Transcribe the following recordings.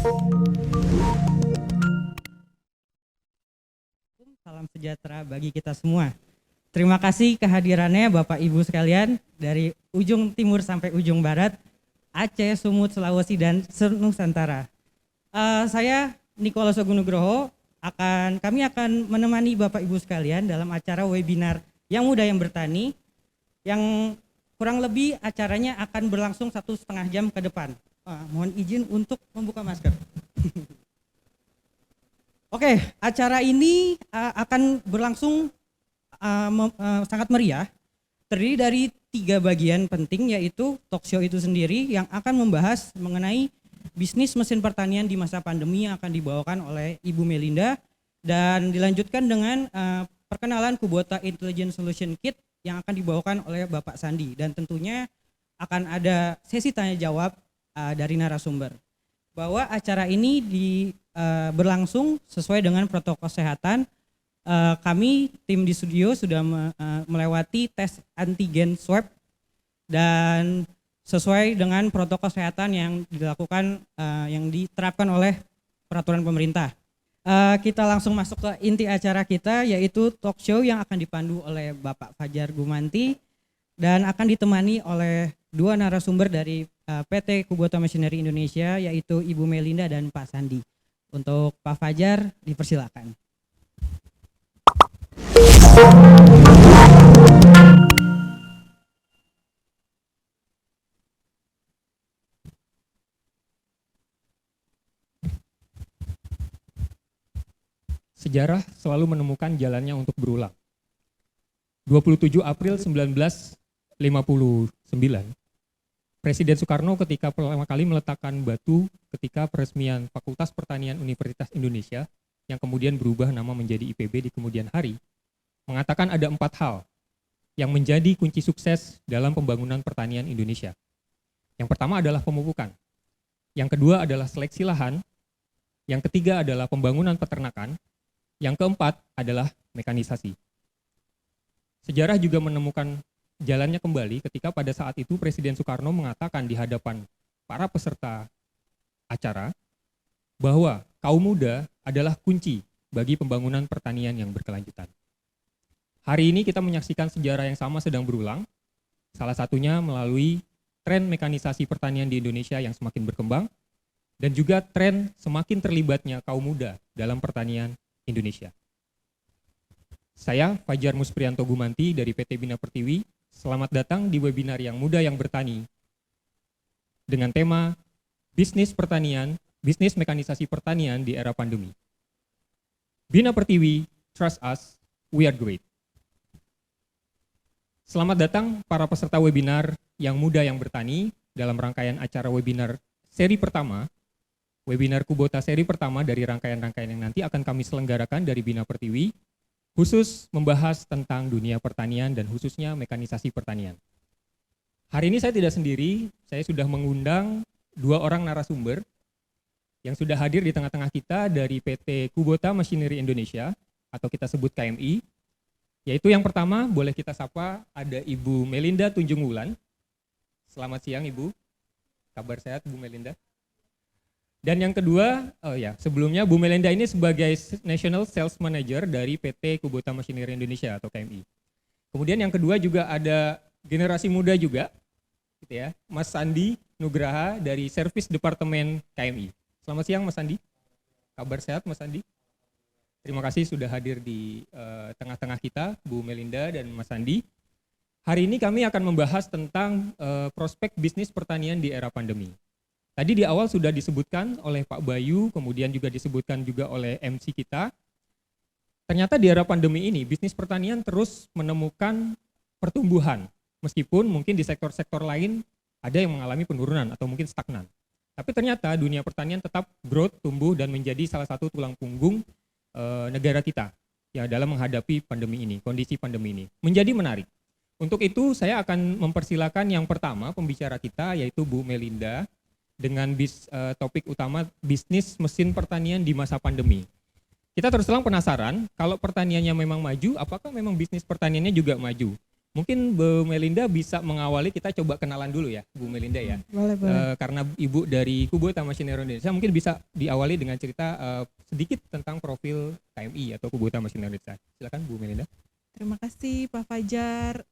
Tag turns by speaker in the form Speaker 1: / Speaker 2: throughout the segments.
Speaker 1: Salam sejahtera bagi kita semua. Terima kasih kehadirannya Bapak Ibu sekalian dari ujung timur sampai ujung barat, Aceh, Sumut, Sulawesi, dan Nusantara. Saya Nicholas Ogun Nugroho, kami akan menemani Bapak Ibu sekalian dalam acara webinar Yang Muda Yang Bertani, yang kurang lebih acaranya akan berlangsung 1,5 jam ke depan. Mohon izin untuk membuka masker. Oke, acara ini akan berlangsung sangat meriah, terdiri dari 3 bagian penting, yaitu talk show itu sendiri yang akan membahas mengenai bisnis mesin pertanian di masa pandemi yang akan dibawakan oleh Ibu Melinda, dan dilanjutkan dengan perkenalan Kubota Intelligent Solution Kit yang akan dibawakan oleh Bapak Sandi, dan tentunya akan ada sesi tanya jawab dari narasumber. Bahwa acara ini berlangsung sesuai dengan protokol kesehatan. Kami tim di studio sudah melewati tes antigen swab dan sesuai dengan protokol kesehatan yang dilakukan, yang diterapkan oleh peraturan pemerintah. Kita langsung masuk ke inti acara kita, yaitu talk show yang akan dipandu oleh Bapak Fajar Gumanti dan akan ditemani oleh 2 narasumber dari PT Kubota Machinery Indonesia, yaitu Ibu Melinda dan Pak Sandi. Untuk Pak Fajar, dipersilakan.
Speaker 2: Sejarah selalu menemukan jalannya untuk berulang. 27 April 1959, Presiden Soekarno ketika pertama kali meletakkan batu ketika peresmian Fakultas Pertanian Universitas Indonesia, yang kemudian berubah nama menjadi IPB di kemudian hari, mengatakan ada 4 hal yang menjadi kunci sukses dalam pembangunan pertanian Indonesia. Yang pertama adalah pemupukan, yang kedua adalah seleksi lahan, yang ketiga adalah pembangunan peternakan, yang keempat adalah mekanisasi. Sejarah juga menemukan jalannya kembali ketika pada saat itu Presiden Soekarno mengatakan di hadapan para peserta acara bahwa kaum muda adalah kunci bagi pembangunan pertanian yang berkelanjutan. Hari ini kita menyaksikan sejarah yang sama sedang berulang, salah satunya melalui tren mekanisasi pertanian di Indonesia yang semakin berkembang, dan juga tren semakin terlibatnya kaum muda dalam pertanian Indonesia. Saya Fajar Musprianto Gumanti dari PT Bina Pertiwi. Selamat datang di webinar Yang Muda Yang Bertani dengan tema Bisnis Pertanian, Bisnis Mekanisasi Pertanian di Era Pandemi. Bina Pertiwi, trust us, we are great. Selamat datang para peserta webinar Yang Muda Yang Bertani dalam rangkaian acara webinar seri pertama, webinar Kubota seri pertama dari rangkaian-rangkaian yang nanti akan kami selenggarakan dari Bina Pertiwi, khusus membahas tentang dunia pertanian dan khususnya mekanisasi pertanian. Hari ini saya tidak sendiri, saya sudah mengundang 2 orang narasumber yang sudah hadir di tengah-tengah kita dari PT Kubota Machinery Indonesia, atau kita sebut KMI, yaitu yang pertama, boleh kita sapa, ada Ibu Melinda Tunjung Wulan. Selamat siang Ibu, kabar sehat Bu Melinda? Dan yang kedua, sebelumnya Bu Melinda ini sebagai National Sales Manager dari PT Kubota Machinery Indonesia atau KMI. Kemudian yang kedua juga ada generasi muda juga, gitu ya, Mas Sandi Nugraha dari Service Departemen KMI. Selamat siang Mas Sandi, kabar sehat Mas Sandi? Terima kasih sudah hadir di tengah-tengah kita, Bu Melinda dan Mas Sandi. Hari ini kami akan membahas tentang prospek bisnis pertanian di era pandemi. Tadi di awal sudah disebutkan oleh Pak Bayu, kemudian juga disebutkan juga oleh MC kita. Ternyata di era pandemi ini, bisnis pertanian terus menemukan pertumbuhan. Meskipun mungkin di sektor-sektor lain ada yang mengalami penurunan atau mungkin stagnan. Tapi ternyata dunia pertanian tetap growth, tumbuh, dan menjadi salah satu tulang punggung negara kita ya dalam menghadapi pandemi ini, kondisi pandemi ini. Menjadi menarik. Untuk itu saya akan mempersilakan yang pertama pembicara kita, yaitu Bu Melinda, dengan topik utama bisnis mesin pertanian di masa pandemi. Kita terus terang penasaran, kalau pertaniannya memang maju, apakah memang bisnis pertaniannya juga maju? Mungkin Bu Melinda bisa mengawali, kita coba kenalan dulu ya Bu Melinda ya.
Speaker 3: Boleh, boleh.
Speaker 2: Karena Ibu dari Kubota Machinery Indonesia, mungkin bisa diawali dengan cerita sedikit tentang profil KMI atau Kubota Machinery Indonesia. Silakan Bu Melinda.
Speaker 3: Terima kasih Pak Fajar.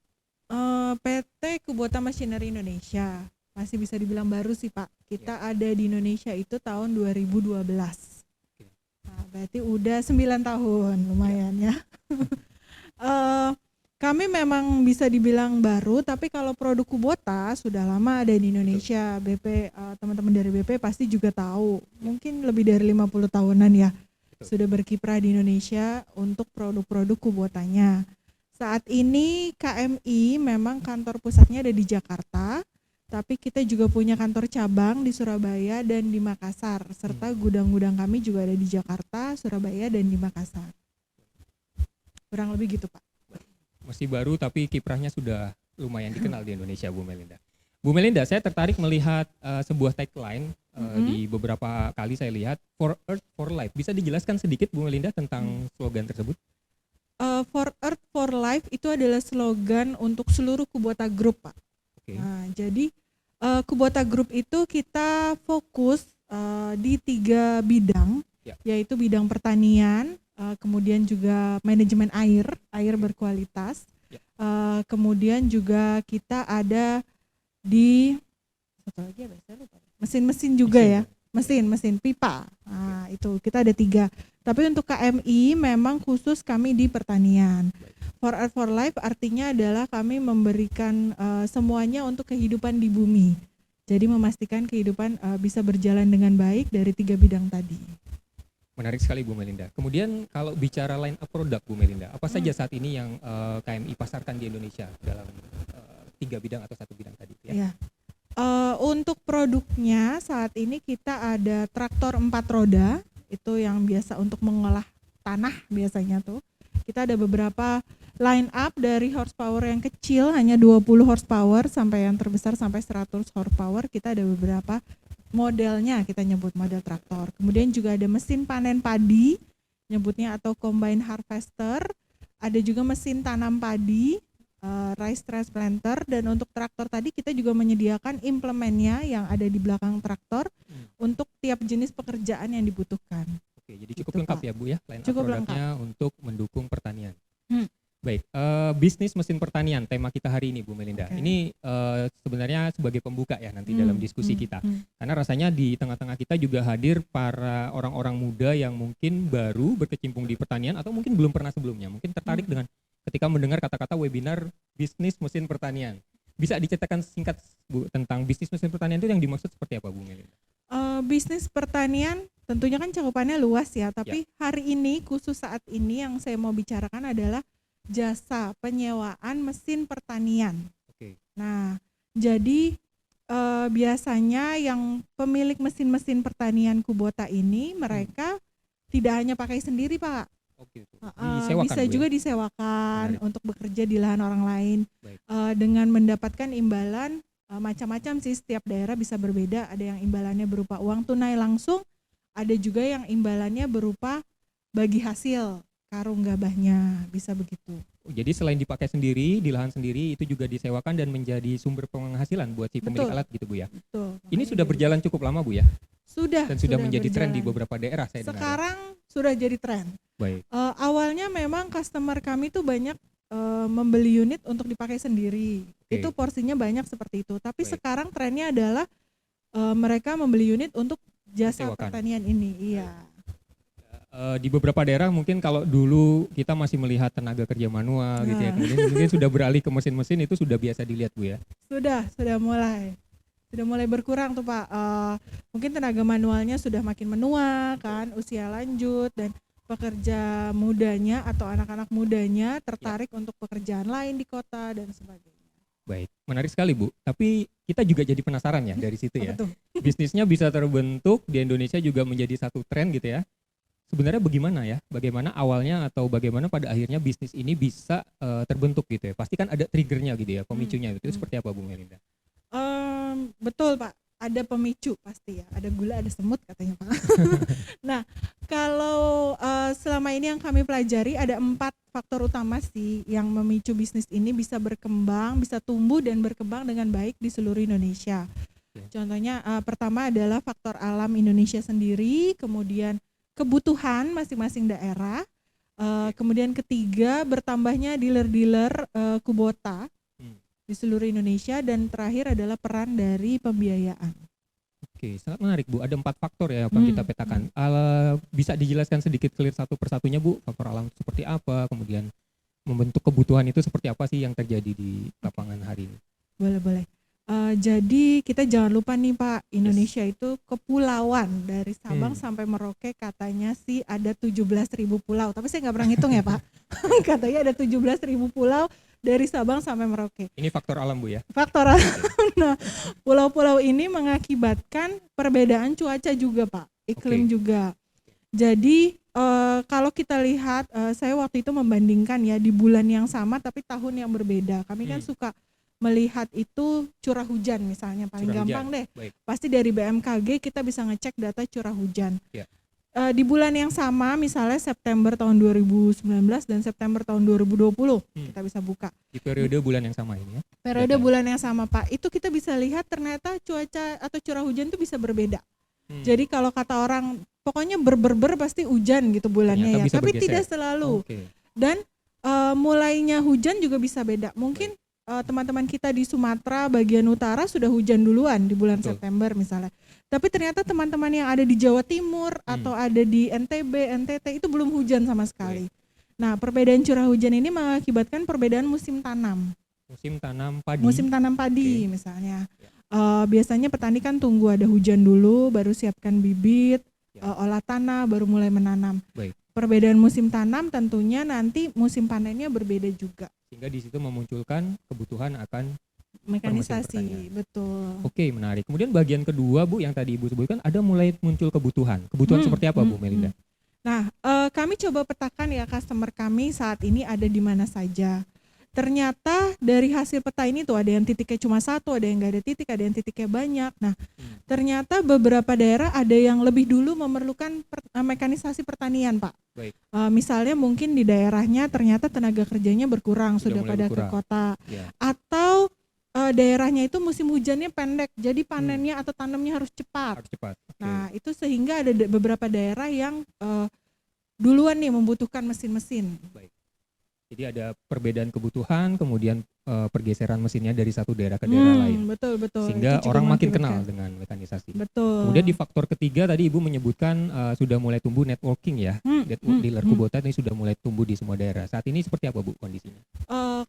Speaker 3: PT Kubota Machinery Indonesia masih bisa dibilang baru sih Pak. Kita ada di Indonesia itu tahun 2012. Nah, berarti udah 9 tahun, lumayan ya. Kami memang bisa dibilang baru, tapi kalau produk Kubota sudah lama ada di Indonesia. BP, teman-teman dari BP pasti juga tahu, mungkin lebih dari 50 tahunan ya sudah berkiprah di Indonesia untuk produk-produk Kubotanya. Saat ini KMI memang kantor pusatnya ada di Jakarta, tapi kita juga punya kantor cabang di Surabaya dan di Makassar, serta gudang-gudang kami juga ada di Jakarta, Surabaya, dan di Makassar. Kurang lebih gitu Pak.
Speaker 2: Masih baru tapi kiprahnya sudah lumayan dikenal di Indonesia Bu Melinda. Bu Melinda, saya tertarik melihat sebuah tagline di beberapa kali saya lihat, For Earth, For Life. Bisa dijelaskan sedikit Bu Melinda tentang slogan tersebut?
Speaker 3: For Earth, For Life itu adalah slogan untuk seluruh Kubota Group Pak.
Speaker 2: Okay.
Speaker 3: Nah, jadi Kubota Group itu kita fokus di 3 bidang, yaitu bidang pertanian, kemudian juga manajemen air berkualitas, kemudian juga kita ada di satu lagi apa saya lupa, mesin-mesin juga ya, mesin pipa. Nah, itu kita ada 3. Tapi untuk KMI memang khusus kami di pertanian. For Earth For Life artinya adalah kami memberikan semuanya untuk kehidupan di bumi. Jadi memastikan kehidupan bisa berjalan dengan baik dari 3 bidang tadi.
Speaker 2: Menarik sekali Bu Melinda. Kemudian kalau bicara line up produk Bu Melinda, apa saja saat ini yang KMI pasarkan di Indonesia dalam 3 bidang atau 1 bidang tadi? Ya.
Speaker 3: Untuk produknya saat ini kita ada traktor 4 roda, itu yang biasa untuk mengolah tanah biasanya tuh. Kita ada beberapa line up dari horsepower yang kecil hanya 20 horsepower sampai yang terbesar sampai 100 horsepower. Kita ada beberapa modelnya, kita nyebut model traktor. Kemudian juga ada mesin panen padi, nyebutnya atau combine harvester. Ada juga mesin tanam padi, rice transplanter. Dan untuk traktor tadi kita juga menyediakan implemennya yang ada di belakang traktor untuk tiap jenis pekerjaan yang dibutuhkan.
Speaker 2: Oke, jadi cukup lengkap ya Bu ya, line up produknya untuk mendukung pertanian. Baik, bisnis mesin pertanian tema kita hari ini Bu Melinda.
Speaker 3: Okay.
Speaker 2: Ini sebenarnya sebagai pembuka ya nanti dalam diskusi kita. Karena rasanya di tengah-tengah kita juga hadir para orang-orang muda yang mungkin baru berkecimpung di pertanian atau mungkin belum pernah sebelumnya. Mungkin tertarik dengan ketika mendengar kata-kata webinar bisnis mesin pertanian. Bisa diceritakan singkat Bu tentang bisnis mesin pertanian itu yang dimaksud seperti apa Bu Melinda?
Speaker 3: Bisnis pertanian tentunya kan cakupannya luas ya, tapi hari ini khusus saat ini yang saya mau bicarakan adalah jasa penyewaan mesin pertanian.
Speaker 2: Oke.
Speaker 3: Nah, jadi biasanya yang pemilik mesin-mesin pertanian Kubota ini mereka tidak hanya pakai sendiri Pak.
Speaker 2: Oke.
Speaker 3: Bisa juga disewakan untuk bekerja di lahan orang lain.
Speaker 2: Baik.
Speaker 3: Dengan mendapatkan imbalan macam-macam sih, setiap daerah bisa berbeda. Ada yang imbalannya berupa uang tunai langsung, ada juga yang imbalannya berupa bagi hasil karung gabahnya, bisa begitu.
Speaker 2: Jadi selain dipakai sendiri di lahan sendiri, itu juga disewakan dan menjadi sumber penghasilan buat si pemilik alat gitu Bu ya.
Speaker 3: Betul.
Speaker 2: Ini sudah berjalan cukup lama Bu ya?
Speaker 3: Sudah.
Speaker 2: Dan sudah menjadi tren di
Speaker 3: berjalan.
Speaker 2: beberapa daerah saya dengar.
Speaker 3: Sekarang sudah jadi tren.
Speaker 2: Baik.
Speaker 3: Awalnya memang customer kami tuh banyak membeli unit untuk dipakai sendiri.
Speaker 2: Oke.
Speaker 3: Itu porsinya banyak seperti itu. Tapi
Speaker 2: Baik.
Speaker 3: sekarang trennya adalah mereka membeli unit untuk jasa
Speaker 2: Disewakan.
Speaker 3: pertanian ini. Iya.
Speaker 2: Di beberapa daerah mungkin kalau dulu kita masih melihat tenaga kerja manual gitu ya, kemudian mungkin sudah beralih ke mesin-mesin, itu sudah biasa dilihat Bu ya?
Speaker 3: Sudah mulai berkurang tuh Pak. Mungkin tenaga manualnya sudah makin menua kan, usia lanjut, dan pekerja mudanya atau anak-anak mudanya tertarik untuk pekerjaan lain di kota dan sebagainya.
Speaker 2: Baik, menarik sekali Bu. Tapi kita juga jadi penasaran ya dari situ ya.
Speaker 3: Betul.
Speaker 2: Bisnisnya bisa terbentuk di Indonesia juga menjadi satu tren gitu ya. Sebenarnya bagaimana ya? Bagaimana awalnya atau bagaimana pada akhirnya bisnis ini bisa terbentuk gitu ya? Pasti kan ada triggernya gitu ya, pemicunya. Itu seperti apa Bu Melinda?
Speaker 3: Betul Pak. ada pemicu pasti ya, ada gula, ada semut katanya Pak. Nah, kalau selama ini yang kami pelajari ada 4 faktor utama sih yang memicu bisnis ini bisa berkembang, bisa tumbuh dan berkembang dengan baik di seluruh Indonesia. Contohnya pertama adalah faktor alam Indonesia sendiri, kemudian kebutuhan masing-masing daerah, kemudian ketiga bertambahnya dealer-dealer Kubota di seluruh Indonesia, dan terakhir adalah peran dari pembiayaan.
Speaker 2: Oke, sangat menarik Bu. Ada 4 faktor ya yang kita petakan. Bisa dijelaskan sedikit clear satu persatunya Bu, faktor alam seperti apa, kemudian membentuk kebutuhan itu seperti apa sih yang terjadi di lapangan hari ini?
Speaker 3: Boleh. Jadi kita jangan lupa nih Pak, Indonesia itu kepulauan dari Sabang sampai Merauke, katanya sih ada 17.000 pulau, tapi saya nggak pernah hitung ya Pak. Katanya ada 17.000 pulau dari Sabang sampai Merauke.
Speaker 2: Ini faktor alam Bu ya?
Speaker 3: Faktor alam. Nah, pulau-pulau ini mengakibatkan perbedaan cuaca juga Pak, iklim juga. Jadi kalau kita lihat, saya waktu itu membandingkan ya di bulan yang sama tapi tahun yang berbeda. Kami kan suka melihat itu curah hujan misalnya, paling gampang deh. Pasti dari BMKG kita bisa ngecek data curah hujan. Di bulan yang sama misalnya September tahun 2019 dan September tahun 2020 kita bisa buka.
Speaker 2: Di periode bulan yang sama ini ya?
Speaker 3: Periode bulan yang sama Pak, itu kita bisa lihat ternyata cuaca atau curah hujan itu bisa berbeda. Jadi kalau kata orang pokoknya ber pasti hujan gitu bulannya ya, tapi tidak selalu. Dan mulainya hujan juga bisa beda. Mungkin teman-teman kita di Sumatera bagian utara sudah hujan duluan di bulan September misalnya. Tapi ternyata teman-teman yang ada di Jawa Timur atau ada di NTB, NTT itu belum hujan sama sekali. Nah, perbedaan curah hujan ini mengakibatkan perbedaan musim tanam.
Speaker 2: Musim tanam padi.
Speaker 3: Musim tanam padi misalnya. Biasanya petani kan tunggu ada hujan dulu, baru siapkan bibit, olah tanah, baru mulai menanam. Perbedaan musim tanam tentunya nanti musim panennya berbeda juga.
Speaker 2: Sehingga di situ memunculkan kebutuhan akan
Speaker 3: mekanisasi, betul.
Speaker 2: Oke, menarik. Kemudian bagian kedua Bu yang tadi Ibu sebutkan ada mulai muncul kebutuhan. Kebutuhan seperti apa Bu Melinda?
Speaker 3: Nah, kami coba petakan ya customer kami saat ini ada di mana saja. Ternyata dari hasil peta ini tuh ada yang titiknya cuma 1, ada yang nggak ada titik, ada yang titiknya banyak. Nah, ternyata beberapa daerah ada yang lebih dulu memerlukan mekanisasi pertanian Pak. Misalnya mungkin di daerahnya ternyata tenaga kerjanya berkurang, sudah pada ke kota. Atau daerahnya itu musim hujannya pendek, jadi panennya atau tanamnya harus cepat. Nah, itu sehingga ada beberapa daerah yang duluan nih membutuhkan mesin-mesin.
Speaker 2: Jadi ada perbedaan kebutuhan, kemudian pergeseran mesinnya dari satu daerah ke daerah lain.
Speaker 3: Betul.
Speaker 2: Sehingga orang makin kenal dengan mekanisasi.
Speaker 3: Betul.
Speaker 2: Kemudian di faktor ketiga tadi Ibu menyebutkan sudah mulai tumbuh networking ya. Dealer Kubota ini sudah mulai tumbuh di semua daerah. Saat ini seperti apa Bu kondisinya?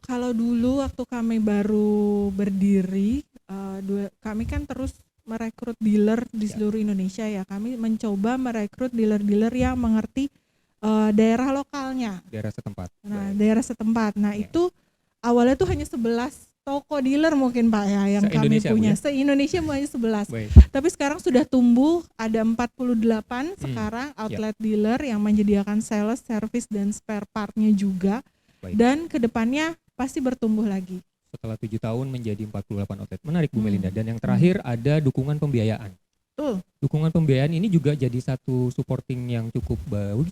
Speaker 3: Kalau dulu waktu kami baru berdiri, kami kan terus merekrut dealer di seluruh Indonesia ya. Kami mencoba merekrut dealer-dealer yang mengerti daerah lokalnya.
Speaker 2: Daerah setempat.
Speaker 3: Nah, daerah setempat. Nah, itu awalnya tuh hanya 11 toko dealer mungkin Pak ya yang kami punya. Se-Indonesia hanya 11. Tapi sekarang sudah tumbuh ada 48 sekarang outlet dealer yang menyediakan sales, service dan spare partnya juga. Dan kedepannya pasti bertumbuh lagi.
Speaker 2: Setelah 7 tahun menjadi 48 outlet. Menarik Bu Melinda. Dan yang terakhir ada dukungan pembiayaan. Dukungan pembiayaan ini juga jadi satu supporting yang cukup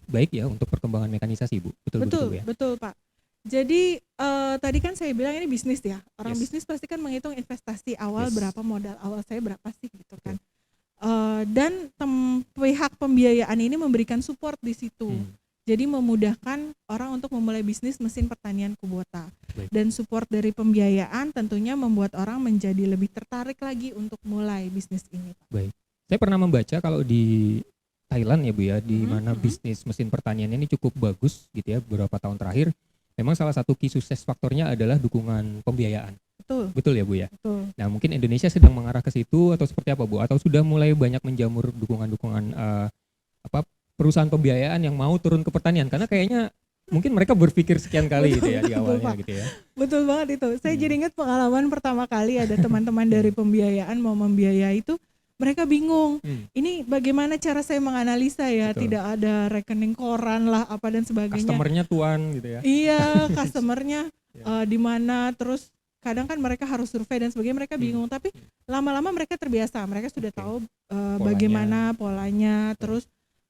Speaker 2: baik ya untuk perkembangan mekanisasi Bu. Betul
Speaker 3: Pak. Jadi tadi kan saya bilang ini bisnis ya. Orang bisnis pasti kan menghitung investasi awal berapa, modal awal saya berapa sih gitu kan. Dan pihak pembiayaan ini memberikan support di situ. Jadi memudahkan orang untuk memulai bisnis mesin pertanian Kubota. Dan support dari pembiayaan tentunya membuat orang menjadi lebih tertarik lagi untuk mulai bisnis ini Pak.
Speaker 2: Saya pernah membaca kalau di Thailand ya Bu ya, di mana bisnis mesin pertanian ini cukup bagus gitu ya beberapa tahun terakhir. Memang salah satu key sukses faktornya adalah dukungan pembiayaan. Betul ya Bu ya?
Speaker 3: Betul.
Speaker 2: Nah mungkin Indonesia sedang mengarah ke situ atau seperti apa Bu? Atau sudah mulai banyak menjamur dukungan-dukungan perusahaan pembiayaan yang mau turun ke pertanian? Karena kayaknya mungkin mereka berpikir sekian kali gitu ya di awalnya gitu ya.
Speaker 3: Betul banget itu. Saya jadi ingat pengalaman pertama kali ada teman-teman dari pembiayaan mau membiayai itu. Mereka bingung, ini bagaimana cara saya menganalisa ya, tidak ada rekening koran lah apa dan sebagainya.
Speaker 2: Customernya tuan gitu ya.
Speaker 3: Iya, customernya di mana, terus kadang kan mereka harus survei dan sebagainya, mereka bingung, tapi lama-lama mereka terbiasa, mereka sudah tahu bagaimana polanya, terus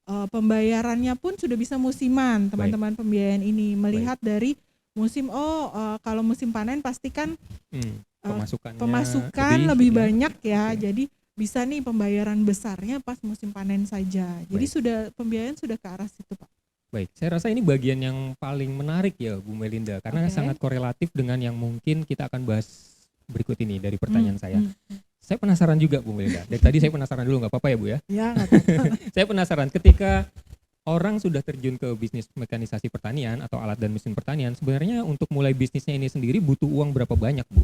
Speaker 3: pembayarannya pun sudah bisa musiman, teman-teman pembiayaan ini melihat dari musim, kalau musim panen pastikan pemasukan lebih banyak ya, jadi bisa nih pembayaran besarnya pas musim panen saja. Jadi pembiayaan sudah ke arah situ, Pak.
Speaker 2: Baik, saya rasa ini bagian yang paling menarik ya Bu Melinda, karena sangat korelatif dengan yang mungkin kita akan bahas berikut ini dari pertanyaan saya. Saya penasaran juga Bu Melinda, dari tadi saya penasaran dulu, nggak apa-apa ya Bu ya?
Speaker 3: Ya, nggak apa-apa.
Speaker 2: Saya penasaran ketika orang sudah terjun ke bisnis mekanisasi pertanian atau alat dan mesin pertanian, sebenarnya untuk mulai bisnisnya ini sendiri butuh uang berapa banyak Bu?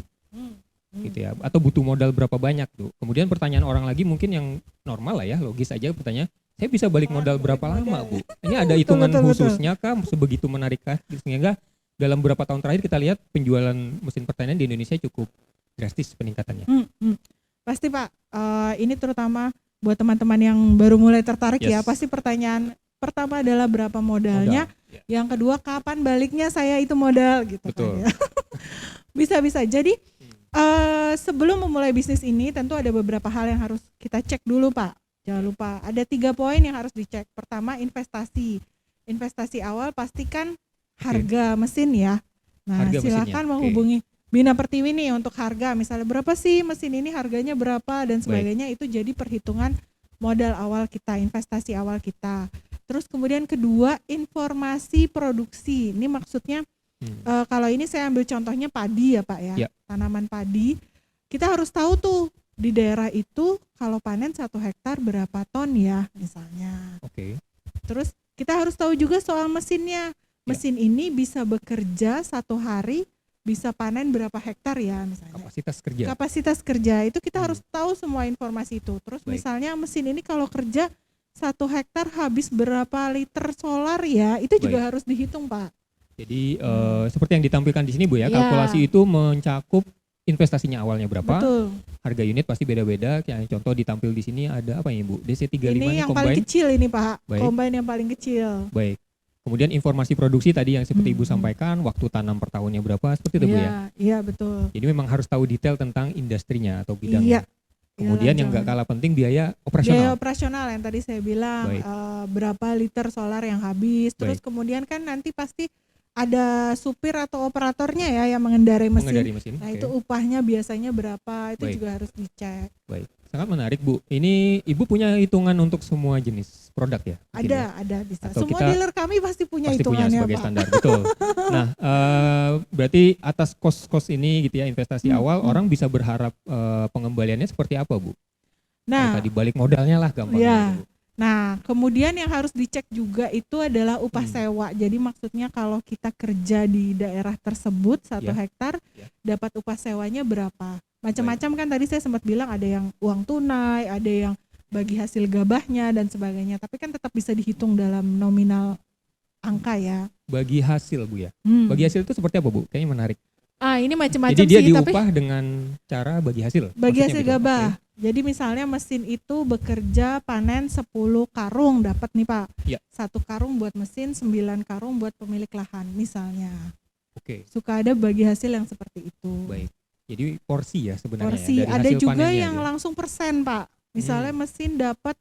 Speaker 2: Gitu ya, atau butuh modal berapa banyak tuh? Kemudian pertanyaan orang lagi mungkin yang normal lah ya, logis aja bertanya, saya bisa balik modal berapa lama Bu? Ini ada hitungan khususnya kah, sebegitu menarikkah? Sehingga dalam beberapa tahun terakhir kita lihat penjualan mesin pertanian di Indonesia cukup drastis peningkatannya.
Speaker 3: Pasti Pak, ini terutama buat teman-teman yang baru mulai tertarik ya, pasti pertanyaan pertama adalah berapa modalnya, yang kedua kapan baliknya saya itu modal gitu.
Speaker 2: Betul.
Speaker 3: Kan ya. Bisa-bisa. Jadi sebelum memulai bisnis ini tentu ada beberapa hal yang harus kita cek dulu Pak. Jangan lupa ada 3 poin yang harus dicek. Pertama investasi. Investasi awal pastikan harga mesin ya. Nah silakan menghubungi Bina Pertiwi nih untuk harga. Misalnya berapa sih mesin ini, harganya berapa dan sebagainya. Itu jadi perhitungan modal awal kita, investasi awal kita. Terus kemudian kedua informasi produksi. Ini maksudnya kalau ini saya ambil contohnya padi ya Pak ya. Tanaman padi. Kita harus tahu tuh di daerah itu kalau panen 1 hektar berapa ton ya misalnya. Terus kita harus tahu juga soal mesinnya. Mesin ini bisa bekerja 1 hari bisa panen berapa hektar ya misalnya. Kapasitas kerja itu kita harus tahu semua informasi itu. Terus misalnya mesin ini kalau kerja 1 hektar habis berapa liter solar ya, itu juga harus dihitung Pak.
Speaker 2: Jadi seperti yang ditampilkan di sini Bu ya, kalkulasi itu mencakup investasinya awalnya berapa, harga unit pasti beda-beda. Kayak contoh ditampil di sini ada apa ya Bu? DC35
Speaker 3: ini yang paling kecil ini Pak, combine yang paling kecil.
Speaker 2: Baik. Kemudian informasi produksi tadi yang seperti Ibu sampaikan, waktu tanam per tahunnya berapa, seperti itu Bu ya? Iya betul. Jadi memang harus tahu detail tentang industrinya atau bidangnya. Kemudian yang nggak kalah penting biaya operasional.
Speaker 3: Biaya operasional yang tadi saya bilang, berapa liter solar yang habis. Terus kemudian kan nanti pasti ada supir atau operatornya ya yang mengendarai mesin. Nah itu upahnya biasanya berapa, itu juga harus dicek.
Speaker 2: Baik, sangat menarik Bu. Ini Ibu punya hitungan untuk semua jenis produk ya?
Speaker 3: Ada bisa. Atau semua dealer kami pasti punya hitungannya
Speaker 2: sebagai
Speaker 3: Pak.
Speaker 2: Standar, betul. Nah berarti atas kos-kos ini gitu ya, investasi awal, orang bisa berharap pengembaliannya seperti apa Bu? Nah tadi balik modalnya lah gampangnya.
Speaker 3: Nah, kemudian yang harus dicek juga itu adalah upah sewa. Jadi maksudnya kalau kita kerja di daerah tersebut 1 hektar, dapat upah sewanya berapa. Macam-macam kan tadi saya sempat bilang ada yang uang tunai, ada yang bagi hasil gabahnya dan sebagainya. Tapi kan tetap bisa dihitung dalam nominal angka ya.
Speaker 2: Bagi hasil Bu ya? Bagi hasil itu seperti apa Bu? Kayaknya menarik.
Speaker 3: Ini macam-macam
Speaker 2: sih. Jadi dia diupah dengan cara bagi hasil?
Speaker 3: Bagi hasil gabah. Jadi misalnya mesin itu bekerja panen 10 karung dapat nih Pak. 1 karung buat mesin, 9 karung buat pemilik lahan misalnya. Suka ada bagi hasil yang seperti itu.
Speaker 2: Baik. Jadi porsi ya sebenarnya.
Speaker 3: Porsi.
Speaker 2: Ya, dari
Speaker 3: ada
Speaker 2: hasil
Speaker 3: juga yang
Speaker 2: aja.
Speaker 3: langsung persen Pak. Misalnya mesin dapat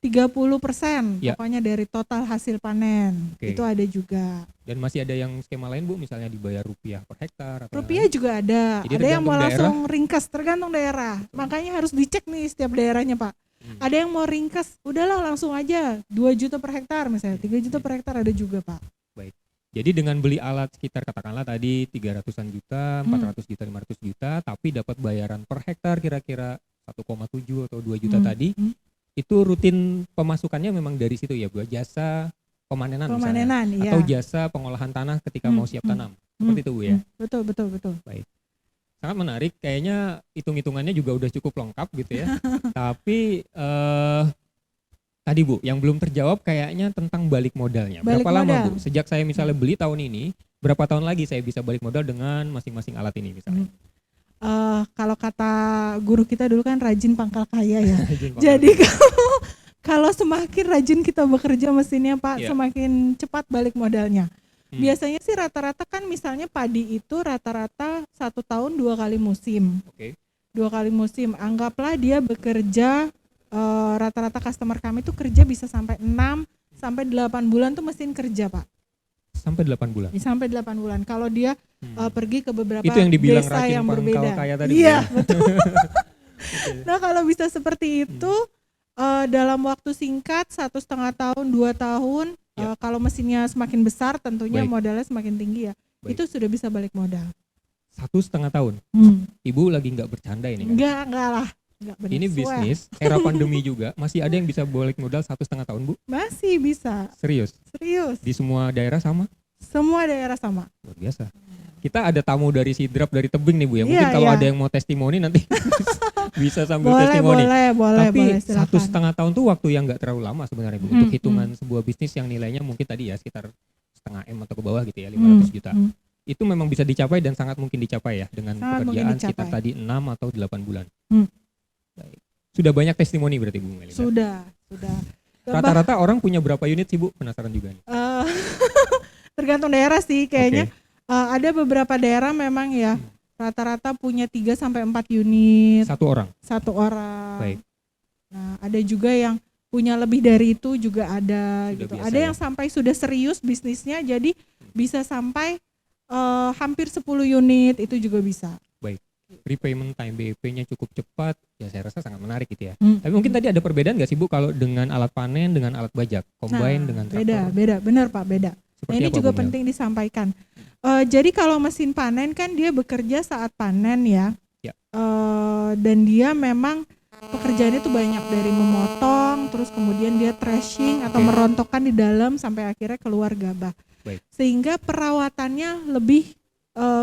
Speaker 3: 30% pokoknya dari total hasil panen. Itu ada juga.
Speaker 2: Dan masih ada yang skema lain Bu, misalnya dibayar rupiah per hektar atau
Speaker 3: rupiah juga ada.
Speaker 2: Jadi
Speaker 3: ada yang mau
Speaker 2: daerah,
Speaker 3: langsung ringkas, tergantung daerah. Makanya harus dicek nih setiap daerahnya Pak. Ada yang mau ringkas, udahlah langsung aja 2 juta per hektar misalnya, 3 juta per hektar ada juga Pak.
Speaker 2: Baik. Jadi dengan beli alat sekitar katakanlah tadi 300-an juta, 400 juta, 500 juta, tapi dapat bayaran per hektar kira-kira 1,7 atau 2 juta tadi, itu rutin pemasukannya memang dari situ ya Bu, jasa pemanenan misalnya, atau jasa pengolahan tanah ketika mau siap tanam, seperti itu Bu ya?
Speaker 3: Betul.
Speaker 2: Baik, sangat menarik, kayaknya hitung-hitungannya juga udah cukup lengkap gitu ya. Tapi tadi Bu, yang belum terjawab kayaknya tentang balik modalnya. Berapa lama Bu, sejak saya misalnya beli tahun ini, berapa tahun lagi saya bisa balik modal dengan masing-masing alat ini misalnya?
Speaker 3: Kalau kata guru kita dulu kan rajin pangkal kaya ya. Jadi kalau semakin rajin kita bekerja mesinnya Pak, semakin cepat balik modalnya. Biasanya sih rata-rata kan misalnya padi itu rata-rata 1 tahun 2 kali musim.
Speaker 2: Oke.
Speaker 3: 2 kali musim. Anggaplah dia bekerja rata-rata customer kami tuh kerja bisa sampai 6 sampai 8 bulan tuh mesin kerja, Pak.
Speaker 2: Sampai 8 bulan.
Speaker 3: Sampai 8 bulan. Kalau dia pergi ke beberapa
Speaker 2: Itu yang dibilang
Speaker 3: desa
Speaker 2: racun
Speaker 3: yang
Speaker 2: pangkal
Speaker 3: berbeda.
Speaker 2: kaya tadi.
Speaker 3: Iya, betul. Nah, kalau bisa seperti itu dalam waktu singkat 1,5 tahun 2 tahun kalau mesinnya semakin besar tentunya
Speaker 2: Baik.
Speaker 3: modalnya semakin tinggi ya.
Speaker 2: Baik.
Speaker 3: Itu sudah bisa balik modal.
Speaker 2: 1,5 tahun. Ibu lagi nggak bercanda ini kan?
Speaker 3: Enggak lah. Enggak benar.
Speaker 2: Ini bisnis era pandemi juga masih ada yang bisa balik modal 1,5 tahun, Bu?
Speaker 3: Masih bisa.
Speaker 2: Serius?
Speaker 3: Di
Speaker 2: semua daerah sama?
Speaker 3: Semua daerah sama.
Speaker 2: Luar biasa. Kita ada tamu dari Sidrap dari Tebing nih, Bu ya. Mungkin
Speaker 3: Iya,
Speaker 2: kalau
Speaker 3: iya.
Speaker 2: ada yang mau testimoni nanti bisa sambil
Speaker 3: Boleh,
Speaker 2: testimoni.
Speaker 3: boleh,
Speaker 2: Tapi
Speaker 3: silakan.
Speaker 2: 1,5 tahun tuh waktu yang nggak terlalu lama sebenarnya, Bu. Untuk hitungan sebuah bisnis yang nilainya mungkin tadi ya sekitar 0,5 M atau ke bawah gitu ya, 500 juta. Itu memang bisa dicapai dan sangat mungkin dicapai ya dengan
Speaker 3: Sangat mungkin
Speaker 2: pekerjaan
Speaker 3: dicapai.
Speaker 2: sekitar tadi 6 atau 8 bulan.
Speaker 3: Hmm.
Speaker 2: Baik. Sudah banyak testimoni berarti, Bu Melinda?
Speaker 3: Sudah.
Speaker 2: Rata-rata orang punya berapa unit sih, Bu? Penasaran juga nih.
Speaker 3: Tergantung daerah sih kayaknya.
Speaker 2: Oke.
Speaker 3: Ada beberapa daerah memang ya rata-rata punya 3 sampai 4 unit.
Speaker 2: Satu orang.
Speaker 3: Satu orang.
Speaker 2: Baik.
Speaker 3: Nah, ada juga yang punya lebih dari itu juga ada
Speaker 2: Sudah
Speaker 3: gitu.
Speaker 2: biasa
Speaker 3: Ada
Speaker 2: ya.
Speaker 3: yang sampai sudah serius bisnisnya jadi bisa sampai hampir 10 unit itu juga bisa.
Speaker 2: Repayment time BEP-nya cukup cepat, ya saya rasa sangat menarik gitu ya.
Speaker 3: Hmm.
Speaker 2: Tapi mungkin tadi ada perbedaan nggak sih, Bu, kalau dengan alat panen dengan alat bajak, combine dengan traktor?
Speaker 3: Beda, benar Pak, beda. Nah, ini
Speaker 2: apa,
Speaker 3: juga
Speaker 2: Bu Mel?
Speaker 3: penting disampaikan. Jadi kalau mesin panen kan dia bekerja saat panen ya.
Speaker 2: Ya.
Speaker 3: Dan dia memang pekerjaannya tuh banyak dari memotong, terus kemudian dia threshing atau
Speaker 2: Oke.
Speaker 3: merontokkan di dalam sampai akhirnya keluar gabah.
Speaker 2: Baik.
Speaker 3: Sehingga perawatannya lebih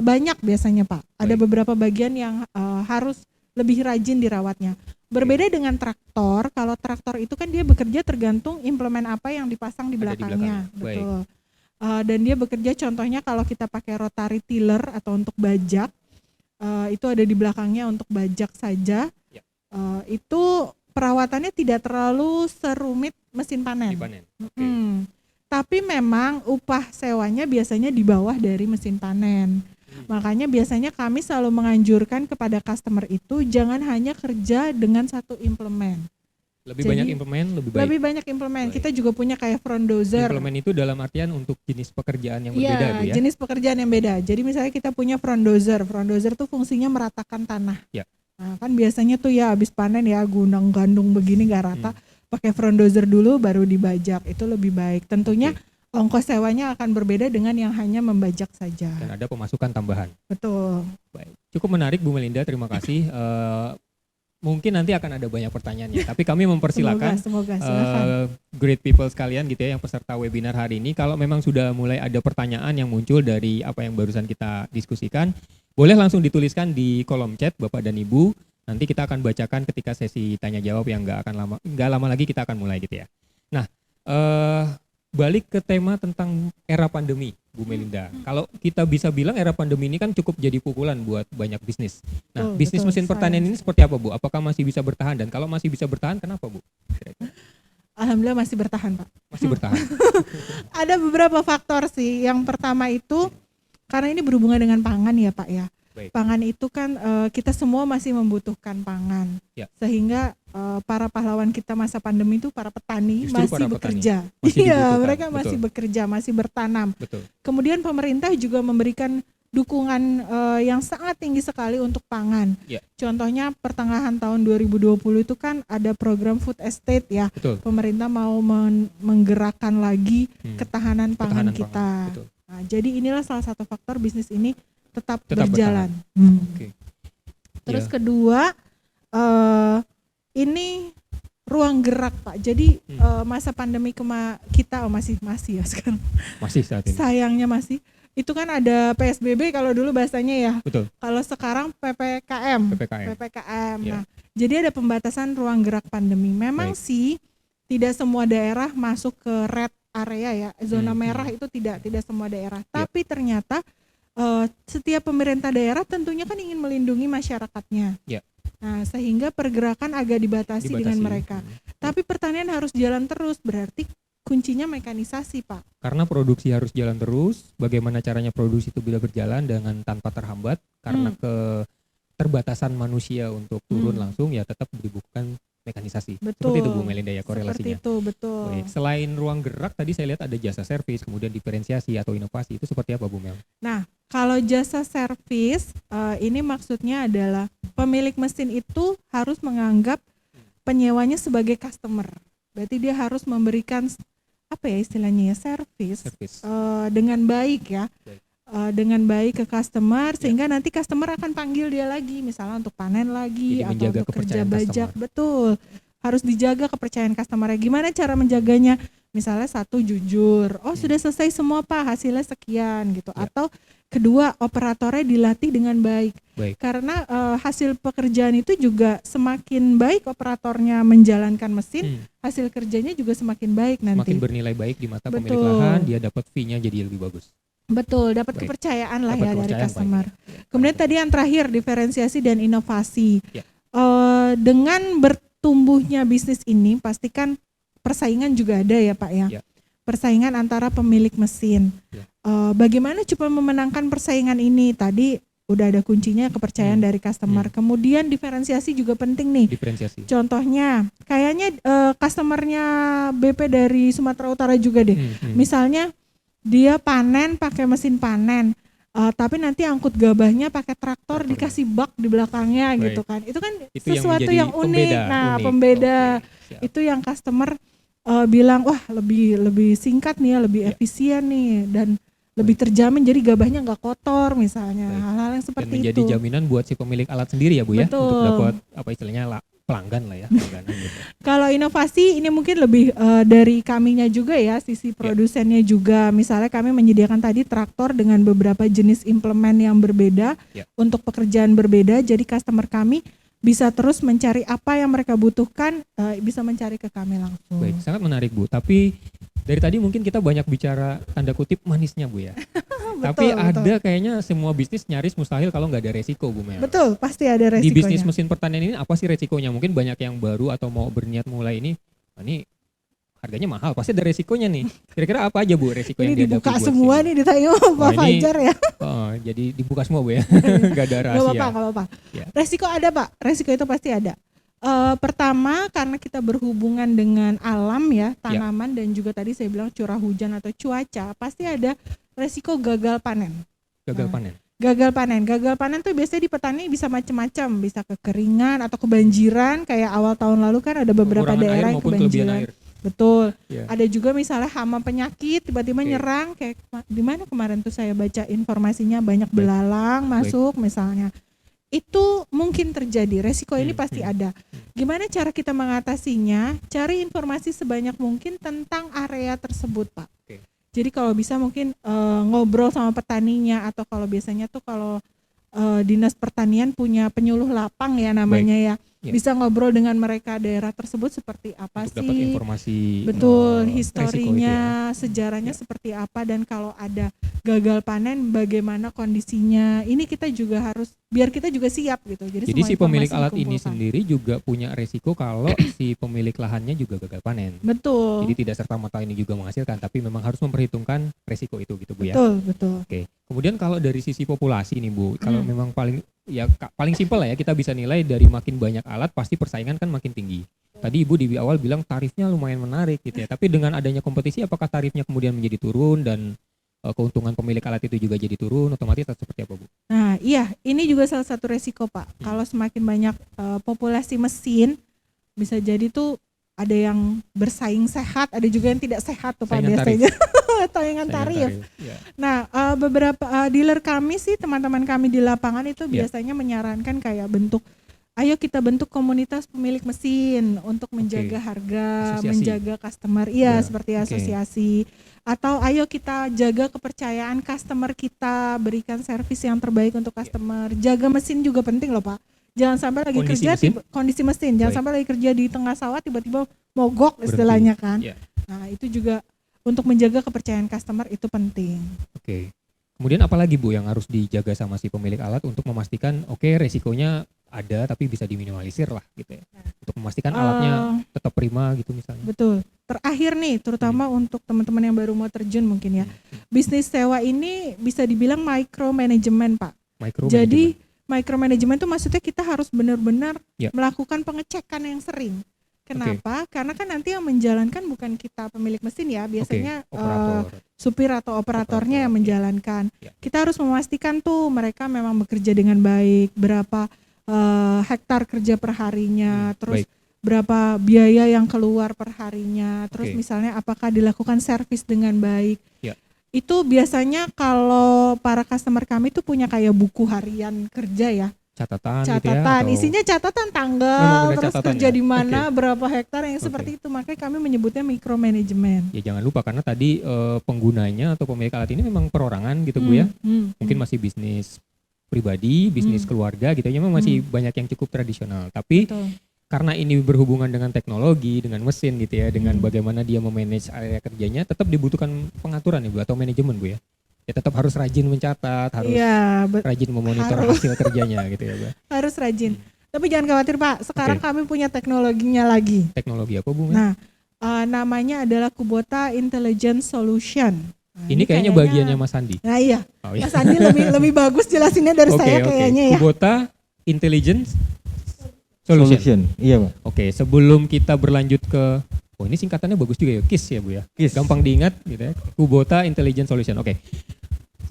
Speaker 3: banyak biasanya Pak. Ada
Speaker 2: Baik.
Speaker 3: beberapa bagian yang harus lebih rajin dirawatnya. Berbeda dengan traktor, kalau traktor itu kan dia bekerja tergantung implemen apa yang dipasang di
Speaker 2: Ada di
Speaker 3: belakangnya.
Speaker 2: belakangnya. Baik.
Speaker 3: Betul. Dan dia bekerja contohnya kalau kita pakai rotary tiller atau untuk bajak, itu ada di belakangnya untuk bajak saja.
Speaker 2: Ya.
Speaker 3: Itu perawatannya tidak terlalu serumit mesin panen.
Speaker 2: Dipanen. Oke.
Speaker 3: Tapi memang upah sewanya biasanya di bawah dari mesin panen. Makanya biasanya kami selalu menganjurkan kepada customer itu jangan hanya kerja dengan satu implemen.
Speaker 2: Lebih
Speaker 3: Jadi,
Speaker 2: banyak implemen, lebih baik.
Speaker 3: Lebih banyak implemen.
Speaker 2: Baik.
Speaker 3: Kita juga punya kayak front dozer.
Speaker 2: Implemen itu dalam artian untuk jenis pekerjaan yang berbeda, Bu ya.
Speaker 3: Jenis pekerjaan yang beda. Jadi misalnya kita punya front dozer. Front dozer tuh fungsinya meratakan tanah.
Speaker 2: Ya.
Speaker 3: Nah, kan biasanya tuh ya habis panen ya gunung gandung begini nggak rata. Pakai front dozer dulu baru dibajak. Itu lebih baik. Tentunya ongkos sewanya akan berbeda dengan yang hanya membajak saja.
Speaker 2: Dan ada pemasukan tambahan.
Speaker 3: Betul.
Speaker 2: Baik. Cukup menarik, Bu Melinda, terima kasih. Mungkin nanti akan ada banyak pertanyaannya, tapi kami mempersilakan
Speaker 3: Semoga silakan.
Speaker 2: great people sekalian gitu ya yang peserta webinar hari ini, kalau memang sudah mulai ada pertanyaan yang muncul dari apa yang barusan kita diskusikan, boleh langsung dituliskan di kolom chat Bapak dan Ibu. Nanti kita akan bacakan ketika sesi tanya jawab yang nggak lama lagi kita akan mulai gitu ya. Nah, balik ke tema tentang era pandemi, Bu Melinda. Kalau kita bisa bilang era pandemi ini kan cukup jadi pukulan buat banyak bisnis. Nah, bisnis mesin pertanian ini seperti apa, Bu? Apakah masih bisa bertahan? Dan kalau masih bisa bertahan, kenapa, Bu?
Speaker 3: Alhamdulillah masih bertahan, Pak.
Speaker 2: Masih bertahan.
Speaker 3: Ada beberapa faktor sih. Yang pertama itu karena ini berhubungan dengan pangan ya, Pak ya.
Speaker 2: Baik.
Speaker 3: Pangan itu kan kita semua masih membutuhkan pangan.
Speaker 2: Ya.
Speaker 3: Sehingga para pahlawan kita masa pandemi itu para petani
Speaker 2: Justru
Speaker 3: masih
Speaker 2: para
Speaker 3: bekerja.
Speaker 2: petani masih
Speaker 3: Iya,
Speaker 2: dibutuhkan.
Speaker 3: mereka
Speaker 2: Betul.
Speaker 3: masih bekerja, masih bertanam.
Speaker 2: Betul.
Speaker 3: Kemudian pemerintah juga memberikan dukungan yang sangat tinggi sekali untuk pangan.
Speaker 2: Ya.
Speaker 3: Contohnya pertengahan tahun 2020 itu kan ada program food estate ya.
Speaker 2: Betul.
Speaker 3: Pemerintah mau menggerakkan lagi ketahanan pangan
Speaker 2: Ketahanan
Speaker 3: kita.
Speaker 2: pangan, betul.
Speaker 3: Nah, jadi inilah salah satu faktor bisnis ini tetap
Speaker 2: bertahan.
Speaker 3: berjalan.
Speaker 2: Oke.
Speaker 3: Terus
Speaker 2: Ya.
Speaker 3: kedua, ini ruang gerak Pak. Jadi masa pandemi kita masih ya sekarang.
Speaker 2: Masih saat ini.
Speaker 3: Sayangnya masih. Itu kan ada PSBB kalau dulu bahasanya ya.
Speaker 2: Betul.
Speaker 3: Kalau sekarang PPKM.
Speaker 2: PPKM. Ya.
Speaker 3: Nah, jadi ada pembatasan ruang gerak pandemi. Memang
Speaker 2: Baik.
Speaker 3: sih tidak semua daerah masuk ke red area ya. Zona merah itu tidak semua daerah. Tapi ternyata setiap pemerintah daerah tentunya kan ingin melindungi masyarakatnya.
Speaker 2: Ya.
Speaker 3: Nah, sehingga pergerakan agak dibatasi dengan mereka. Tapi pertanian harus jalan terus, berarti kuncinya mekanisasi, Pak.
Speaker 2: Karena produksi harus jalan terus, bagaimana caranya produksi itu bisa berjalan dengan tanpa terhambat, karena keterbatasan manusia untuk turun langsung ya tetap dibutuhkan mekanisasi.
Speaker 3: Betul.
Speaker 2: Seperti itu Bu Melinda ya korelasinya.
Speaker 3: Seperti itu, betul.
Speaker 2: Baik. Selain ruang gerak tadi saya lihat ada jasa servis, kemudian diferensiasi atau inovasi, itu seperti apa Bu Mel?
Speaker 3: Nah, kalau jasa servis ini maksudnya adalah pemilik mesin itu harus menganggap penyewanya sebagai customer. Berarti dia harus memberikan apa ya istilahnya ya servis dengan baik ya. Dengan baik ke customer sehingga nanti customer akan panggil dia lagi misalnya untuk panen lagi
Speaker 2: jadi
Speaker 3: atau untuk kerja bajak.
Speaker 2: customer.
Speaker 3: Betul, harus dijaga kepercayaan customer. Gimana cara menjaganya? Misalnya satu jujur, sudah selesai semua Pak, hasilnya sekian gitu. Atau kedua, operatornya dilatih dengan baik. Karena hasil pekerjaan itu juga semakin baik operatornya menjalankan mesin, hasil kerjanya juga semakin baik nanti.
Speaker 2: Semakin bernilai baik di mata pemilik lahan, dia dapat fee-nya jadi lebih bagus.
Speaker 3: Betul, dapat kepercayaan lah ya dari customer.
Speaker 2: Baik.
Speaker 3: Kemudian tadi yang terakhir, diferensiasi dan inovasi.
Speaker 2: Ya.
Speaker 3: Dengan bertumbuhnya bisnis ini, pastikan persaingan juga ada ya Pak ya. Persaingan antara pemilik mesin. Bagaimana coba memenangkan persaingan ini? Tadi udah ada kuncinya kepercayaan dari customer. Kemudian diferensiasi juga penting nih.
Speaker 2: Diferensiasi.
Speaker 3: Contohnya, kayaknya customernya BP dari Sumatera Utara juga deh. Misalnya dia panen pakai mesin panen, tapi nanti angkut gabahnya pakai traktor dikasih bak di belakangnya gitu kan. Itu kan
Speaker 2: itu
Speaker 3: sesuatu yang unik.
Speaker 2: Pembeda.
Speaker 3: Itu yang customer bilang wah lebih singkat nih ya, lebih efisien nih dan lebih terjamin jadi gabahnya nggak kotor misalnya. Hal-hal yang seperti
Speaker 2: itu. Dan menjadi jaminan buat si pemilik alat sendiri ya Bu ya,
Speaker 3: Betul.
Speaker 2: untuk dapat apa istilahnya pelanggan lah ya. Gitu.
Speaker 3: Kalau inovasi ini mungkin lebih dari kaminya juga ya, sisi produsennya juga. Misalnya kami menyediakan tadi traktor dengan beberapa jenis implemen yang berbeda untuk pekerjaan berbeda. Jadi customer kami bisa terus mencari apa yang mereka butuhkan, bisa mencari ke kami langsung.
Speaker 2: Baik, sangat menarik Bu. Tapi dari tadi mungkin kita banyak bicara tanda kutip manisnya Bu ya. Tapi ada kayaknya semua bisnis nyaris mustahil kalau nggak ada resiko Bu Mel.
Speaker 3: Betul, pasti ada resikonya.
Speaker 2: Di bisnis mesin pertanian ini apa sih resikonya? Mungkin banyak yang baru atau mau berniat mulai ini harganya mahal, pasti ada resikonya nih. Kira-kira apa aja Bu resiko yang dihadapi? Ini
Speaker 3: dibuka semua nih ditanya Pak Fajar ya.
Speaker 2: Jadi dibuka semua Bu ya, nggak ada rahasia.
Speaker 3: Gak apa-apa. Resiko ada Pak, resiko itu pasti ada. Pertama karena kita berhubungan dengan alam ya, tanaman dan juga tadi saya bilang curah hujan atau cuaca, pasti ada resiko gagal panen. Gagal panen tuh biasanya di petani bisa macam-macam, bisa kekeringan atau kebanjiran kayak awal tahun lalu kan ada beberapa daerah yang kebanjiran. Betul. Ada juga misalnya hama penyakit tiba-tiba nyerang kayak di mana kemarin tuh saya baca informasinya banyak belalang masuk misalnya. Itu mungkin terjadi, resiko ini pasti ada. Gimana cara kita mengatasinya? Cari informasi sebanyak mungkin tentang area tersebut Pak. Jadi kalau bisa mungkin ngobrol sama petaninya atau kalau biasanya tuh kalau dinas pertanian punya penyuluh lapang ya namanya ya. Bisa ngobrol dengan mereka daerah tersebut seperti apa
Speaker 2: untuk
Speaker 3: sih.
Speaker 2: Dapat informasi.
Speaker 3: Betul, historinya, sejarahnya seperti apa dan kalau ada gagal panen bagaimana kondisinya. Ini kita juga harus biar kita juga siap gitu. Jadi
Speaker 2: si pemilik alat ini sendiri juga punya resiko kalau si pemilik lahannya juga gagal panen.
Speaker 3: Betul.
Speaker 2: Jadi tidak serta-merta ini juga menghasilkan, tapi memang harus memperhitungkan resiko itu gitu Bu ya.
Speaker 3: Betul.
Speaker 2: Oke. Kemudian kalau dari sisi populasi nih Bu, kalau memang paling simpel lah ya, kita bisa nilai dari makin banyak alat pasti persaingan kan makin tinggi. Tadi Ibu di awal bilang tarifnya lumayan menarik gitu ya. Tapi dengan adanya kompetisi apakah tarifnya kemudian menjadi turun dan keuntungan pemilik alat itu juga jadi turun otomatis atau seperti apa Bu?
Speaker 3: Nah iya, ini juga salah satu resiko Pak. Kalau semakin banyak populasi mesin bisa jadi tuh ada yang bersaing sehat, ada juga yang tidak sehat tuh Pak biasanya. Tayangan tarif. Nah beberapa dealer kami sih, teman-teman kami di lapangan itu biasanya menyarankan kayak ayo kita bentuk komunitas pemilik mesin untuk menjaga harga, menjaga customer, seperti asosiasi. Atau ayo kita jaga kepercayaan customer kita, berikan servis yang terbaik untuk customer. Jaga mesin juga penting loh Pak. Jangan sampai lagi kondisi mesin, jangan sampai lagi kerja di tengah sawah tiba-tiba mogok istilahnya kan. Nah itu juga untuk menjaga kepercayaan customer itu penting.
Speaker 2: Kemudian apalagi Bu yang harus dijaga sama si pemilik alat untuk memastikan resikonya ada tapi bisa diminimalisir lah gitu ya. Untuk memastikan alatnya tetap prima gitu misalnya.
Speaker 3: Betul. terakhir nih, terutama untuk teman-teman yang baru mau terjun mungkin ya. Bisnis sewa ini bisa dibilang micromanagement, Pak. Jadi micromanagement itu maksudnya kita harus benar-benar melakukan pengecekan yang sering. Kenapa? Karena kan nanti yang menjalankan bukan kita pemilik mesin ya, biasanya supir atau operatornya yang menjalankan. Kita harus memastikan tuh mereka memang bekerja dengan baik, berapa hektar kerja per harinya, terus berapa biaya yang keluar per harinya, terus misalnya apakah dilakukan servis dengan baik. Itu biasanya kalau para customer kami tuh punya kayak buku harian kerja ya. Catatan gitu ya, isinya catatan tanggal, terus kerja di mana, berapa hektar yang seperti itu. Makanya kami menyebutnya micromanagement.
Speaker 2: Ya jangan lupa karena tadi penggunanya atau pemilik alat ini memang perorangan gitu Bu ya. Mungkin masih bisnis pribadi, bisnis keluarga gitu ya, memang masih banyak yang cukup tradisional. Tapi karena ini berhubungan dengan teknologi, dengan mesin gitu ya, dengan bagaimana dia memanage area kerjanya, tetap dibutuhkan pengaturan ya Bu atau manajemen Bu ya. Ya tetap harus rajin mencatat, harus rajin memonitor hasil kerjanya gitu ya Bu.
Speaker 3: Harus rajin. Tapi jangan khawatir Pak, sekarang kami punya teknologinya lagi.
Speaker 2: Teknologi apa Bu?
Speaker 3: Nah, namanya adalah Kubota Intelligence Solution. Nah,
Speaker 2: ini kayaknya bagiannya Mas Andi.
Speaker 3: Nah iya, Mas Andi lebih bagus jelasinnya dari saya kayaknya ya.
Speaker 2: Kubota Intelligence Solution.
Speaker 4: Iya Pak.
Speaker 2: Oke, sebelum kita berlanjut ke ini singkatannya bagus juga ya, KISS ya Bu ya. KISS. Gampang diingat gitu ya. Kubota Intelligence Solution. Oke.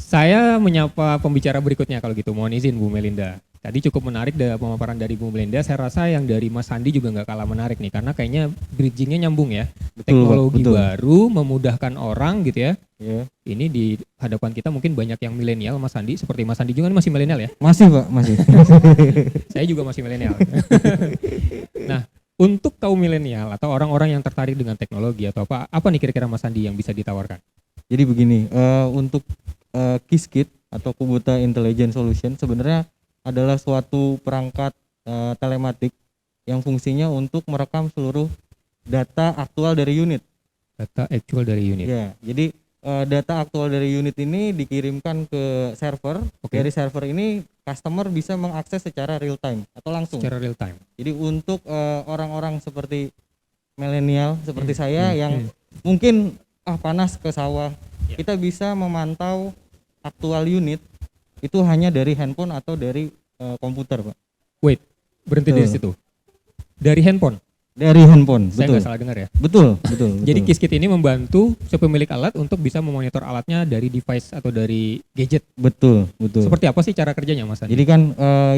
Speaker 2: Saya menyapa pembicara berikutnya kalau gitu. Mohon izin Bu Melinda. Tadi cukup menarik pemaparan dari Bu Melinda. Saya rasa yang dari Mas Andi juga nggak kalah menarik nih, karena kayaknya bridgingnya nyambung ya. Teknologi baru memudahkan orang gitu ya. Ini di hadapan kita mungkin banyak yang milenial, Mas Andi. Seperti Mas Andi juga masih milenial ya?
Speaker 4: Masih Pak, masih.
Speaker 2: Saya juga masih milenial. Nah, untuk kaum milenial atau orang-orang yang tertarik dengan teknologi atau apa nih kira-kira Mas Andi yang bisa ditawarkan?
Speaker 4: Jadi begini, untuk KISS-Kit atau Kubota Intelligence Solution sebenarnya adalah suatu perangkat telematik yang fungsinya untuk merekam seluruh data aktual dari unit.
Speaker 2: Data aktual dari unit.
Speaker 4: Ya, jadi data aktual dari unit ini dikirimkan ke server. Dari server ini customer bisa mengakses secara real time atau langsung.
Speaker 2: Secara real time.
Speaker 4: Jadi untuk orang-orang seperti milenial seperti saya yang mungkin panas ke sawah, kita bisa memantau aktual unit itu hanya dari handphone atau dari komputer Pak.
Speaker 2: Wait, berhenti dari situ. Dari handphone?
Speaker 4: Dari handphone,
Speaker 2: Saya
Speaker 4: betul.
Speaker 2: nggak salah dengar ya?
Speaker 4: Betul.
Speaker 2: Jadi KISS-Kit ini membantu si pemilik alat untuk bisa memonitor alatnya dari device atau dari gadget.
Speaker 4: Betul.
Speaker 2: Seperti apa sih cara kerjanya Mas Andi?
Speaker 4: Jadi kan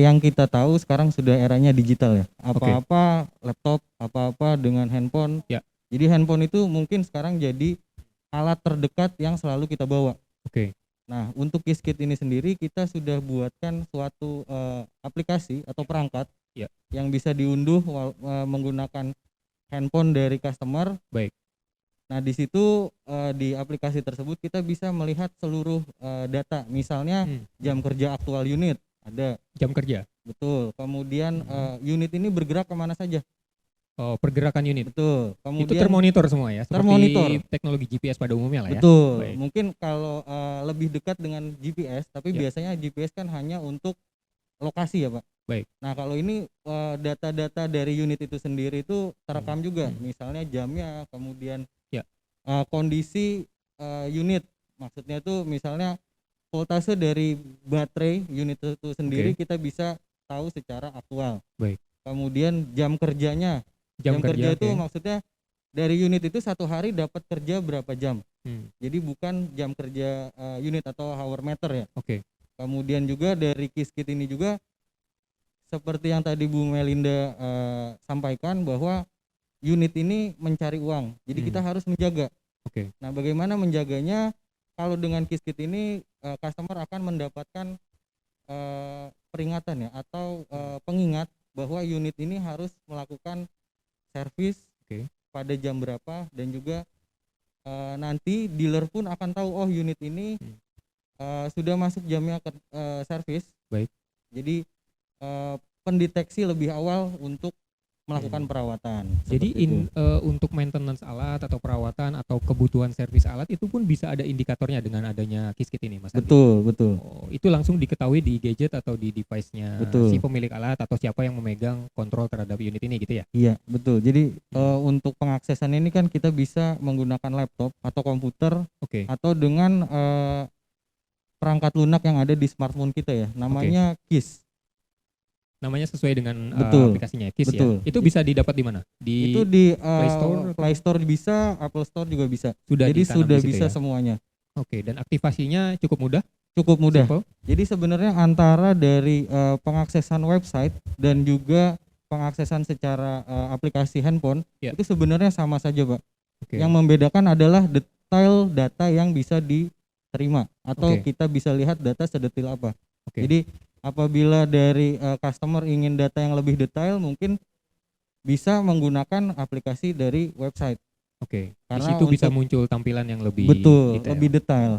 Speaker 4: yang kita tahu sekarang sudah eranya digital ya. Apa-apa laptop, apa-apa dengan handphone.
Speaker 2: Ya.
Speaker 4: Jadi handphone itu mungkin sekarang jadi alat terdekat yang selalu kita bawa. Nah, untuk KISS-Kit ini sendiri kita sudah buatkan suatu aplikasi atau perangkat yang bisa diunduh menggunakan handphone dari customer.
Speaker 2: Baik.
Speaker 4: Nah, di situ di aplikasi tersebut kita bisa melihat seluruh data. Misalnya jam kerja aktual unit ada.
Speaker 2: Jam kerja.
Speaker 4: Betul. Kemudian unit ini bergerak kemana saja.
Speaker 2: Oh, pergerakan unit.
Speaker 4: Betul. Kemudian
Speaker 2: itu termonitor semua ya, seperti
Speaker 4: termonitor.
Speaker 2: Teknologi GPS pada umumnya lah ya.
Speaker 4: Betul.
Speaker 2: Baik.
Speaker 4: Mungkin kalau lebih dekat dengan GPS, tapi biasanya GPS kan hanya untuk lokasi ya Pak.
Speaker 2: Baik.
Speaker 4: Nah kalau ini data-data dari unit itu sendiri itu terekam juga, misalnya jamnya, kemudian kondisi unit, maksudnya itu misalnya voltase dari baterai unit itu sendiri kita bisa tahu secara aktual.
Speaker 2: Baik.
Speaker 4: Kemudian jam kerjanya. Jam kerja itu maksudnya dari unit itu satu hari dapat kerja berapa jam. Jadi bukan jam kerja unit atau hour meter ya. Kemudian juga dari KISS-Kit ini juga seperti yang tadi Bu Melinda sampaikan bahwa unit ini mencari uang. Jadi kita harus menjaga. Nah, bagaimana menjaganya? Kalau dengan KISS-Kit ini customer akan mendapatkan peringatan ya atau pengingat bahwa unit ini harus melakukan servis pada jam berapa, dan juga nanti dealer pun akan tahu oh unit ini sudah masuk jamnya ke servis.
Speaker 2: Baik.
Speaker 4: Jadi pendeteksi lebih awal untuk melakukan perawatan.
Speaker 2: Jadi untuk maintenance alat atau perawatan atau kebutuhan servis alat itu pun bisa ada indikatornya dengan adanya Qiskit ini, Mas Andi?
Speaker 4: Betul.
Speaker 2: Oh, itu langsung diketahui di gadget atau di device-nya si pemilik alat atau siapa yang memegang kontrol terhadap unit ini gitu ya?
Speaker 4: Iya, betul. Jadi untuk pengaksesan ini kan kita bisa menggunakan laptop atau komputer atau dengan perangkat lunak yang ada di smartphone kita ya, namanya KIS.
Speaker 2: Namanya sesuai dengan aplikasinya KIS ya. Itu bisa didapat di mana?
Speaker 4: Itu di Play Store bisa, Apple Store juga bisa. Jadi sudah bisa semuanya.
Speaker 2: Oke, dan aktivasinya cukup mudah?
Speaker 4: Cukup mudah.
Speaker 2: Simple.
Speaker 4: Jadi sebenarnya antara dari pengaksesan website dan juga pengaksesan secara aplikasi handphone itu sebenarnya sama saja, Pak. Yang membedakan adalah detail data yang bisa diterima atau kita bisa lihat data sedetil apa. Jadi apabila dari customer ingin data yang lebih detail, mungkin bisa menggunakan aplikasi dari website.
Speaker 2: Di situ bisa muncul tampilan yang lebih detail.
Speaker 4: Lebih detail.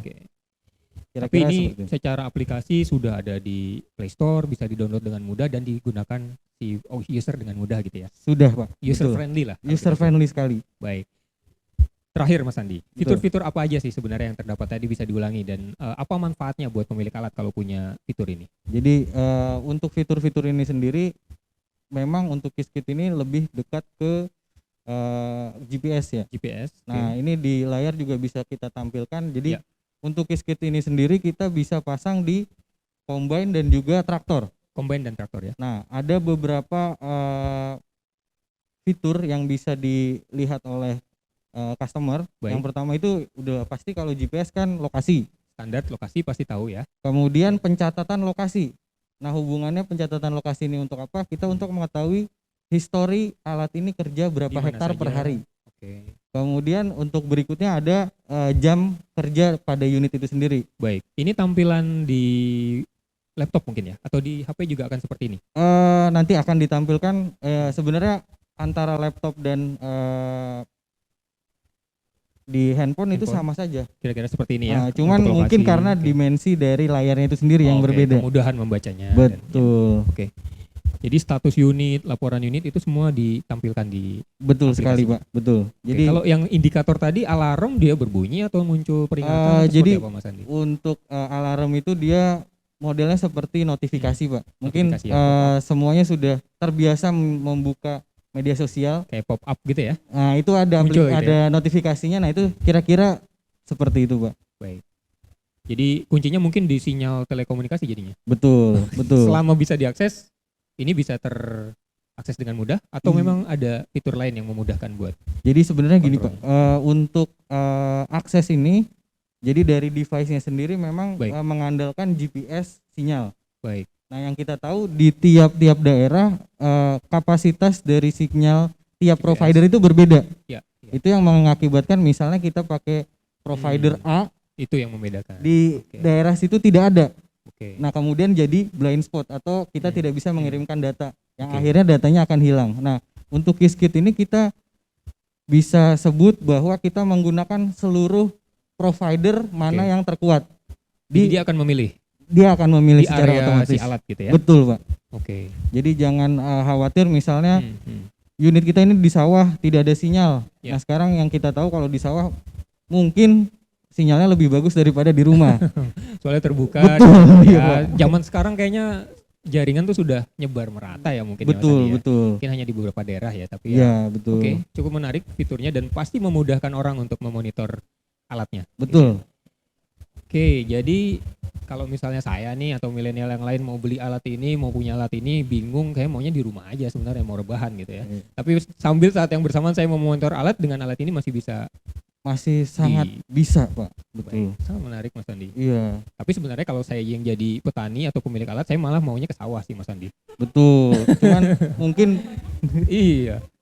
Speaker 2: Tapi ini secara aplikasi sudah ada di Play Store, bisa di-download dengan mudah dan digunakan si user dengan mudah gitu ya.
Speaker 4: Sudah, Pak.
Speaker 2: User friendly lah.
Speaker 4: User friendly sekali.
Speaker 2: Baik. Terakhir Mas Andi, fitur-fitur apa aja sih sebenarnya yang terdapat tadi bisa diulangi dan apa manfaatnya buat pemilik alat kalau punya fitur ini?
Speaker 4: Jadi untuk fitur-fitur ini sendiri memang untuk Qiskit ini lebih dekat ke GPS ya.
Speaker 2: GPS.
Speaker 4: Nah, ini di layar juga bisa kita tampilkan. Jadi untuk Qiskit ini sendiri kita bisa pasang di combine dan juga traktor.
Speaker 2: Combine dan traktor ya.
Speaker 4: Nah, ada beberapa fitur yang bisa dilihat oleh customer. Yang pertama itu udah pasti kalau GPS kan lokasi.
Speaker 2: Standar lokasi pasti tahu ya.
Speaker 4: Kemudian pencatatan lokasi. Nah, hubungannya pencatatan lokasi ini untuk apa? Kita untuk mengetahui histori alat ini kerja berapa hektar per hari. Kemudian untuk berikutnya ada jam kerja pada unit itu sendiri.
Speaker 2: Baik. Ini tampilan di laptop mungkin ya? Atau di HP juga akan seperti ini?
Speaker 4: Nanti akan ditampilkan sebenarnya antara laptop dan di handphone itu sama saja.
Speaker 2: Kira-kira seperti ini ya.
Speaker 4: Cuman mungkin karena dimensi dari layarnya itu sendiri yang berbeda.
Speaker 2: Kemudahan membacanya.
Speaker 4: Betul.
Speaker 2: Jadi status unit, laporan unit itu semua ditampilkan di
Speaker 4: Betul aplikasi. Sekali, Pak. Betul.
Speaker 2: Jadi kalau yang indikator tadi alarm dia berbunyi atau muncul peringatan
Speaker 4: jadi
Speaker 2: apa, Mas Andi?
Speaker 4: Untuk alarm itu dia modelnya seperti notifikasi, Pak. Mungkin semuanya sudah terbiasa membuka media sosial
Speaker 2: kayak pop up gitu ya.
Speaker 4: Nah, itu ada notifikasinya. Nah, itu kira-kira seperti itu, Pak.
Speaker 2: Baik. Jadi kuncinya mungkin di sinyal telekomunikasi jadinya.
Speaker 4: Betul.
Speaker 2: Selama bisa diakses, ini bisa terakses dengan mudah atau memang ada fitur lain yang memudahkan buat.
Speaker 4: Jadi sebenarnya gini, Pak. Untuk akses ini jadi dari device-nya sendiri memang mengandalkan GPS sinyal.
Speaker 2: Baik.
Speaker 4: Nah, yang kita tahu di tiap-tiap daerah kapasitas dari sinyal tiap provider itu berbeda. Itu yang mengakibatkan misalnya kita pakai provider A,
Speaker 2: itu yang membedakan.
Speaker 4: Di daerah situ tidak ada. Nah, kemudian jadi blind spot atau kita tidak bisa mengirimkan data yang akhirnya datanya akan hilang. Nah, untuk Qiskit ini kita bisa sebut bahwa kita menggunakan seluruh provider mana yang terkuat.
Speaker 2: Jadi dia akan memilih.
Speaker 4: Dia akan memilih
Speaker 2: di
Speaker 4: secara
Speaker 2: area
Speaker 4: otomatis.
Speaker 2: Si alat gitu ya.
Speaker 4: Betul, Pak.
Speaker 2: Jadi
Speaker 4: jangan khawatir misalnya unit kita ini di sawah tidak ada sinyal. Nah, sekarang yang kita tahu kalau di sawah mungkin sinyalnya lebih bagus daripada di rumah.
Speaker 2: Soalnya terbuka.
Speaker 4: Betul.
Speaker 2: Zaman sekarang kayaknya jaringan tuh sudah nyebar merata ya mungkin.
Speaker 4: Betul.
Speaker 2: Mungkin hanya di beberapa daerah ya, tapi
Speaker 4: betul.
Speaker 2: Cukup menarik fiturnya dan pasti memudahkan orang untuk memonitor alatnya.
Speaker 4: Betul.
Speaker 2: Jadi kalau misalnya saya nih atau milenial yang lain mau beli alat ini, mau punya alat ini, bingung kayak maunya di rumah aja sebenarnya, mau rebahan gitu ya. Tapi sambil saat yang bersamaan saya mau memonitor alat, dengan alat ini masih sangat
Speaker 4: bisa, Pak. Betul.
Speaker 2: Sangat menarik, Mas Andi.
Speaker 4: Iya.
Speaker 2: Tapi sebenarnya kalau saya yang jadi petani atau pemilik alat, saya malah maunya ke sawah sih, Mas Andi.
Speaker 4: Betul. Cuman mungkin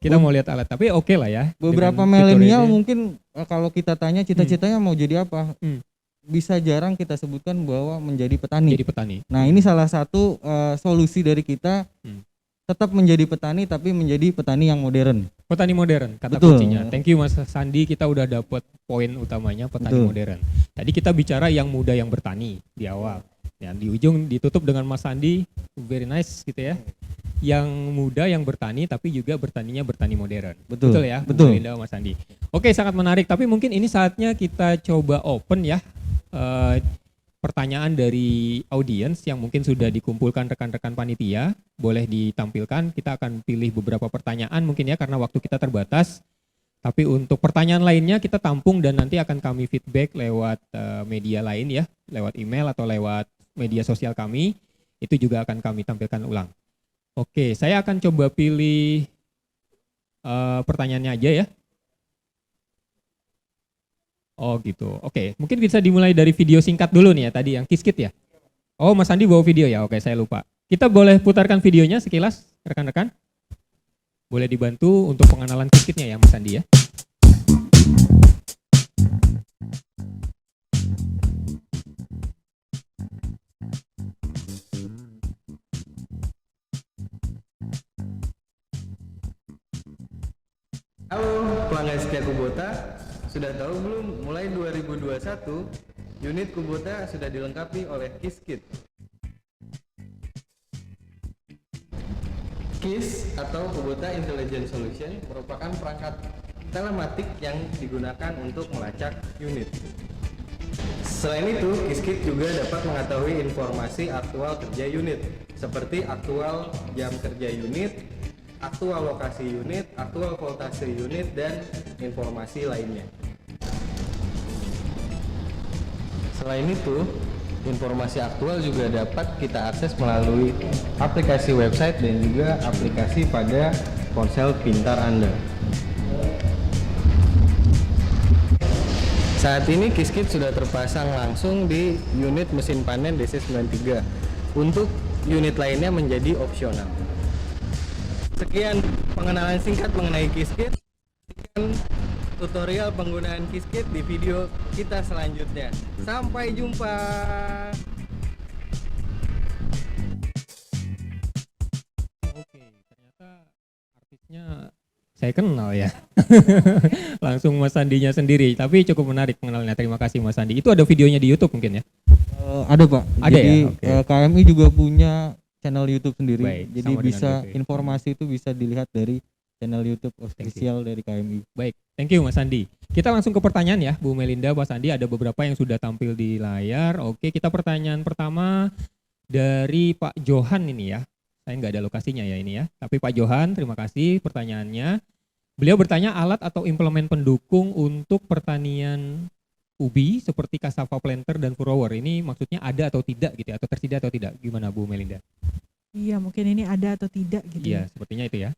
Speaker 2: kita mau lihat alat, tapi oke lah ya.
Speaker 4: Beberapa milenial mungkin kalau kita tanya cita-citanya mau jadi apa? Bisa jarang kita sebutkan bahwa menjadi petani.
Speaker 2: Jadi petani.
Speaker 4: Nah, ini salah satu solusi dari kita tetap menjadi petani tapi menjadi petani yang modern.
Speaker 2: Petani modern kata kuncinya. Thank you Mas Sandi, kita udah dapat poin utamanya petani modern. Tadi kita bicara yang muda yang bertani di awal. Ya, di ujung ditutup dengan Mas Sandi, very nice gitu ya. Yang muda yang bertani tapi juga bertaninya bertani modern. Betul ya?
Speaker 4: Betul.
Speaker 2: Linda, Mas Sandi. Oke, sangat menarik. Tapi mungkin ini saatnya kita coba open ya. Pertanyaan dari audiens yang mungkin sudah dikumpulkan rekan-rekan panitia. Boleh ditampilkan. Kita akan pilih beberapa pertanyaan mungkin ya karena waktu kita terbatas. Tapi untuk pertanyaan lainnya kita tampung dan nanti akan kami feedback lewat media lain ya. Lewat email atau lewat media sosial kami. Itu juga akan kami tampilkan ulang. Oke, saya akan coba pilih pertanyaannya aja ya. Oh gitu, oke. Mungkin bisa dimulai dari video singkat dulu nih ya, tadi yang Qiskit ya. Oh, Mas Andi bawa video ya, oke saya lupa. Kita boleh putarkan videonya sekilas, rekan-rekan? Boleh dibantu untuk pengenalan Qiskitnya ya, Mas Andi ya.
Speaker 5: Halo pelanggan setia Kubota, sudah tahu belum mulai 2021 unit Kubota sudah dilengkapi oleh Qiskit. KIS atau Kubota Intelligent Solution merupakan perangkat telematik yang digunakan untuk melacak unit. Selain itu, Qiskit juga dapat mengetahui informasi aktual kerja unit seperti aktual jam kerja unit, aktual lokasi unit, aktual voltase unit, dan informasi lainnya. Selain itu, informasi aktual juga dapat kita akses melalui aplikasi website dan juga aplikasi pada ponsel pintar Anda. Saat ini Qiskit sudah terpasang langsung di unit mesin panen DC93. Untuk unit lainnya menjadi opsional. Sekian pengenalan singkat mengenai Qiskit. Sekian tutorial penggunaan Qiskit di video kita selanjutnya. Sampai jumpa.
Speaker 2: Oke, ternyata artisnya saya kenal ya. Langsung Mas Sandinya sendiri, tapi cukup menarik pengenalannya. Terima kasih Mas Sandi. Itu ada videonya di YouTube mungkin ya?
Speaker 4: Ada Pak.
Speaker 2: Ada.
Speaker 4: Jadi
Speaker 2: ya? Okay.
Speaker 4: KMI juga punya channel YouTube sendiri.
Speaker 2: Baik,
Speaker 4: jadi bisa informasi itu bisa dilihat dari channel YouTube official dari KMI.
Speaker 2: Baik, thank you Mas Sandi. Kita langsung ke pertanyaan ya, Bu Melinda, Pak Sandi. Ada beberapa yang sudah tampil di layar. Oke, kita pertanyaan pertama dari Pak Johan ini ya. Saya nggak ada lokasinya ya ini ya. Tapi Pak Johan, terima kasih pertanyaannya. Beliau bertanya alat atau implemen pendukung untuk pertanian ubi seperti cassava planter dan furrower. Ini maksudnya ada atau tidak gitu ya, atau tersedia atau tidak? Gimana Bu Melinda?
Speaker 3: Iya, mungkin ini ada atau tidak gitu.
Speaker 2: Iya, sepertinya itu ya.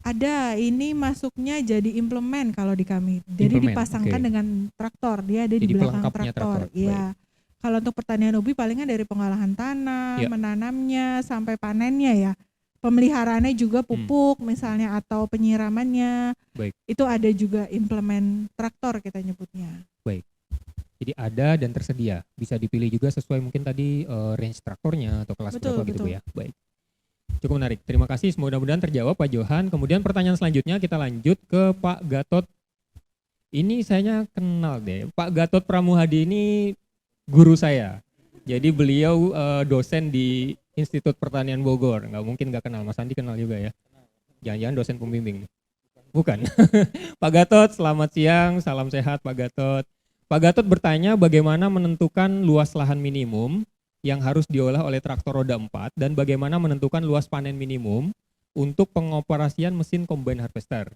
Speaker 3: Ada, ini masuknya jadi implemen kalau di kami. Jadi dipasangkan dengan traktor, dia ada di belakang traktor. Iya. Kalau untuk pertanian ubi palingan dari pengolahan tanah, menanamnya sampai panennya ya. Pemeliharaannya juga pupuk misalnya atau penyiramannya.
Speaker 2: Baik.
Speaker 3: Itu ada juga implemen traktor kita nyebutnya.
Speaker 2: Baik. Jadi ada dan tersedia. Bisa dipilih juga sesuai mungkin tadi range traktornya atau kelas berapa gitu ya. Baik. Cukup menarik. Terima kasih. Mudah-mudahan terjawab Pak Johan. Kemudian pertanyaan selanjutnya kita lanjut ke Pak Gatot. Ini saya kenal deh. Pak Gatot Pramuhadi ini guru saya. Jadi beliau dosen di Institut Pertanian Bogor. Nggak mungkin nggak kenal. Mas Andi kenal juga ya. Jangan-jangan dosen pembimbing. Bukan. Pak Gatot, selamat siang. Salam sehat Pak Gatot. Pak Gatot bertanya bagaimana menentukan luas lahan minimum yang harus diolah oleh traktor roda 4 dan bagaimana menentukan luas panen minimum untuk pengoperasian mesin combine harvester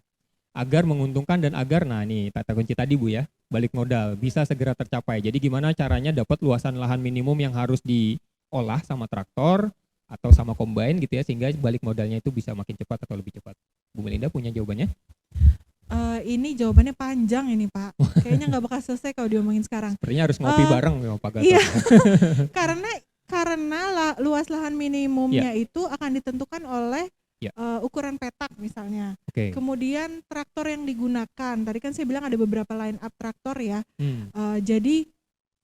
Speaker 2: agar menguntungkan dan agar, nah ini kata kunci tadi Bu ya, balik modal bisa segera tercapai. Jadi gimana caranya dapat luasan lahan minimum yang harus diolah sama traktor atau sama combine gitu ya sehingga balik modalnya itu bisa makin cepat atau lebih cepat. Bu Melinda punya jawabannya?
Speaker 3: Ini jawabannya panjang ini Pak. Kayaknya nggak bakal selesai kalau diomongin sekarang.
Speaker 2: Sepertinya harus ngopi bareng sama Pak Gatot.
Speaker 3: Iya. karena luas lahan minimumnya itu akan ditentukan oleh ukuran petak misalnya. Kemudian traktor yang digunakan. Tadi kan saya bilang ada beberapa line up traktor ya. Jadi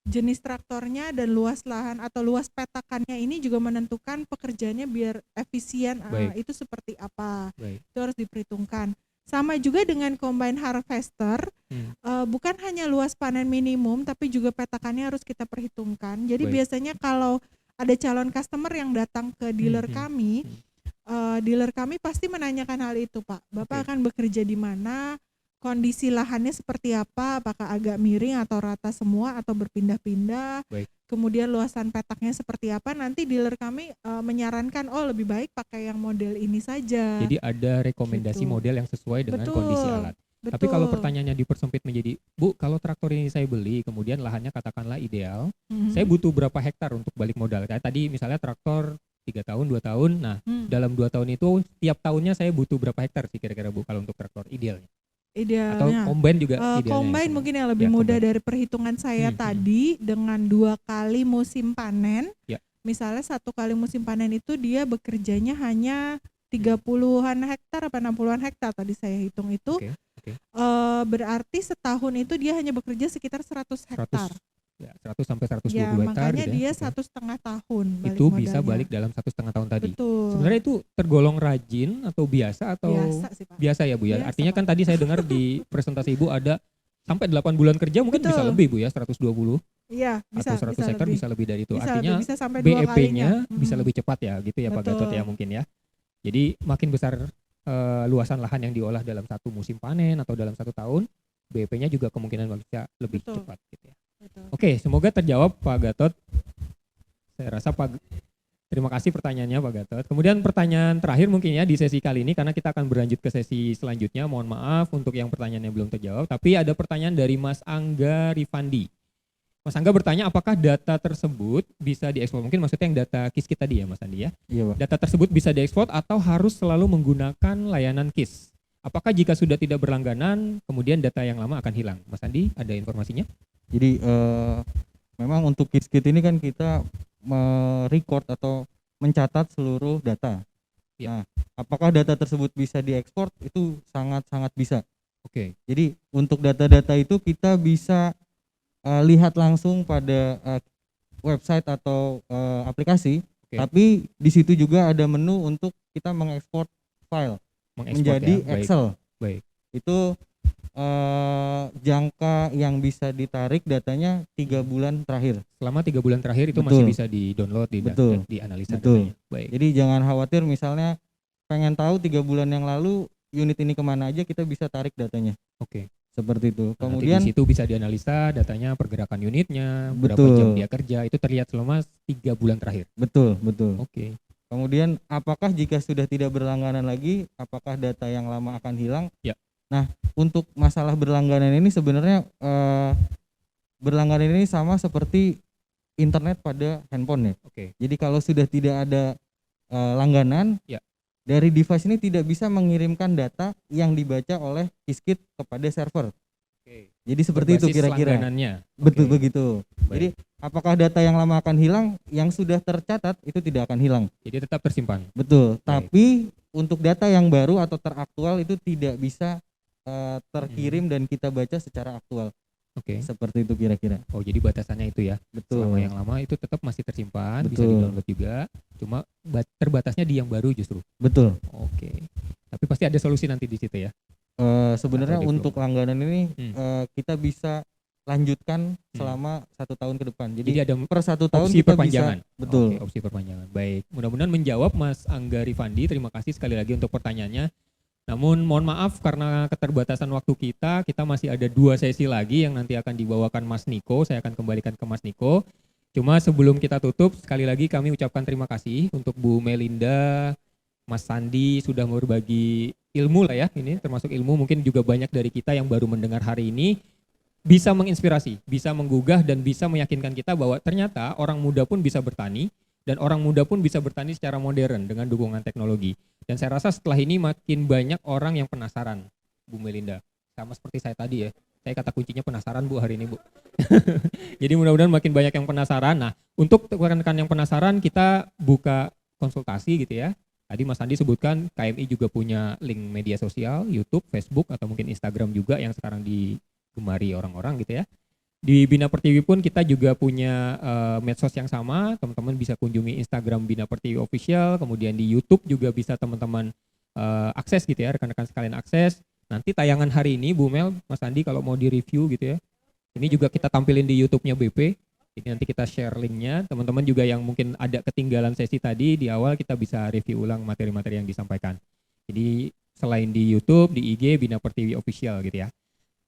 Speaker 3: jenis traktornya dan luas lahan atau luas petakannya ini juga menentukan pekerjaannya biar efisien. Itu seperti apa. Itu harus diperhitungkan. Sama juga dengan combine harvester, bukan hanya luas panen minimum, tapi juga petakannya harus kita perhitungkan. Jadi biasanya kalau ada calon customer yang datang ke dealer kami, dealer kami pasti menanyakan hal itu, Pak. Bapak akan bekerja di mana? Kondisi lahannya seperti apa? Apakah agak miring atau rata semua atau berpindah-pindah? Kemudian luasan petaknya seperti apa? Nanti dealer kami menyarankan, oh lebih baik pakai yang model ini saja.
Speaker 2: Jadi ada rekomendasi model yang sesuai dengan kondisi alat. Tapi kalau pertanyaannya dipersempit menjadi, Bu, kalau traktor ini saya beli, kemudian lahannya katakanlah ideal, saya butuh berapa hektar untuk balik modal? Kayak tadi misalnya traktor 3 tahun, 2 tahun, nah dalam 2 tahun itu tiap tahunnya saya butuh berapa hektar sih kira-kira Bu kalau untuk traktor idealnya? Atau combine juga idealnya?
Speaker 3: Combine mungkin yang lebih mudah dari perhitungan saya tadi, dengan 2 kali musim panen. Misalnya 1 kali musim panen itu dia bekerjanya hanya 30-an hektar apa 60-an hektar tadi saya hitung itu. Berarti setahun itu dia hanya bekerja sekitar 100 hektar.
Speaker 2: 100 sampai 120 hektar.
Speaker 3: Makanya dia 1,5 tahun balik
Speaker 2: itu
Speaker 3: modalnya.
Speaker 2: bisa balik dalam 1,5 tahun tadi.
Speaker 3: Betul.
Speaker 2: Sebenarnya itu tergolong rajin atau biasa atau
Speaker 3: biasa sih, Pak.
Speaker 2: Biasa ya Bu ya.
Speaker 3: Biasa,
Speaker 2: Artinya kan tadi saya dengar di presentasi Ibu ada sampai 8 bulan kerja mungkin bisa lebih Bu ya, 120.
Speaker 3: Iya, bisa,
Speaker 2: atau 100 hektar bisa lebih dari itu. Artinya
Speaker 3: bisa sampai
Speaker 2: BEP-nya bisa lebih cepat ya gitu ya Pak Gatot ya mungkin ya. Jadi makin besar luasan lahan yang diolah dalam 1 musim panen atau dalam 1 tahun, BEP-nya juga kemungkinan bisa lebih cepat gitu ya. Oke, semoga terjawab Pak Gatot. Saya rasa terima kasih pertanyaannya Pak Gatot. Kemudian pertanyaan terakhir mungkin ya di sesi kali ini, karena kita akan berlanjut ke sesi selanjutnya. Mohon maaf untuk yang pertanyaannya belum terjawab, tapi ada pertanyaan dari Mas Angga Rifandi. Mas Angga bertanya, apakah data tersebut bisa diekspor? Mungkin maksudnya yang data KISKIT tadi ya Mas Andi ya? Iya Pak. Data tersebut bisa diekspor atau harus selalu menggunakan layanan KIS? Apakah jika sudah tidak berlangganan, kemudian data yang lama akan hilang? Mas Andi, ada informasinya?
Speaker 4: Jadi memang untuk KISKIT ini kan kita merecord atau mencatat seluruh data. Nah, apakah data tersebut bisa diekspor? Itu sangat-sangat bisa. Jadi untuk data-data itu kita bisa lihat langsung pada website atau aplikasi, tapi di situ juga ada menu untuk kita mengekspor file menjadi Excel. Itu jangka yang bisa ditarik datanya 3 bulan terakhir.
Speaker 2: Selama 3 bulan terakhir itu masih bisa di-download, dianalisa datanya.
Speaker 4: Jadi jangan khawatir misalnya pengen tahu 3 bulan yang lalu unit ini kemana aja, kita bisa tarik datanya. Seperti itu. Kemudian
Speaker 2: di situ bisa dianalisa datanya, pergerakan unitnya, berapa jam dia kerja, itu terlihat selama 3 bulan terakhir.
Speaker 4: Betul. Kemudian apakah jika sudah tidak berlangganan lagi, apakah data yang lama akan hilang? Nah, untuk masalah berlangganan ini sebenarnya berlangganan ini sama seperti internet pada handphone ya. Jadi kalau sudah tidak ada langganan, dari device ini tidak bisa mengirimkan data yang dibaca oleh KISKIT kepada server. Jadi seperti itu kira-kira. Betul begitu. Jadi apakah data yang lama akan hilang, yang sudah tercatat itu tidak akan hilang.
Speaker 2: Jadi tetap tersimpan.
Speaker 4: Betul. Tapi untuk data yang baru atau teraktual itu tidak bisa terkirim dan kita baca secara aktual. Seperti itu kira-kira.
Speaker 2: Oh, jadi batasannya itu ya.
Speaker 4: Betul.
Speaker 2: Selama yang lama itu tetap masih tersimpan, bisa di-download juga. Cuma terbatasnya di yang baru justru.
Speaker 4: Betul.
Speaker 2: Tapi pasti ada solusi nanti di situ ya.
Speaker 4: Sebenarnya untuk langganan ini kita bisa lanjutkan selama 1 tahun ke depan. Jadi ada per 1 tahun
Speaker 2: opsi
Speaker 4: kita
Speaker 2: perpanjangan.
Speaker 4: Bisa. Betul.
Speaker 2: Opsi perpanjangan. Baik. Mudah-mudahan menjawab Mas Angga Rifandi. Terima kasih sekali lagi untuk pertanyaannya. Namun mohon maaf karena keterbatasan waktu kita masih ada 2 sesi lagi yang nanti akan dibawakan Mas Niko. Saya akan kembalikan ke Mas Niko. Cuma sebelum kita tutup, sekali lagi kami ucapkan terima kasih untuk Bu Melinda, Mas Sandi sudah mau berbagi ilmu lah ya, ini termasuk ilmu. Mungkin juga banyak dari kita yang baru mendengar hari ini bisa menginspirasi, bisa menggugah dan bisa meyakinkan kita bahwa ternyata orang muda pun bisa bertani. Dan orang muda pun bisa bertani secara modern dengan dukungan teknologi. Dan saya rasa setelah ini makin banyak orang yang penasaran, Bu Melinda. Sama seperti saya tadi ya, saya kata kuncinya penasaran Bu hari ini Bu. Jadi mudah-mudahan makin banyak yang penasaran. Nah, untuk rekan-rekan yang penasaran kita buka konsultasi gitu ya. Tadi Mas Andi sebutkan KMI juga punya link media sosial, YouTube, Facebook, atau mungkin Instagram juga yang sekarang digemari orang-orang gitu ya. Di Bina Pertiwi pun kita juga punya medsos yang sama, teman-teman bisa kunjungi Instagram Bina Pertiwi Official, kemudian di YouTube juga bisa teman-teman akses gitu ya, rekan-rekan sekalian akses. Nanti tayangan hari ini Bu Mel, Mas Andi kalau mau di-review gitu ya. Ini juga kita tampilin di YouTube-nya BP. Jadi nanti kita share linknya. Teman-teman juga yang mungkin ada ketinggalan sesi tadi di awal kita bisa review ulang materi-materi yang disampaikan. Jadi selain di YouTube, di IG Bina Pertiwi Official gitu ya.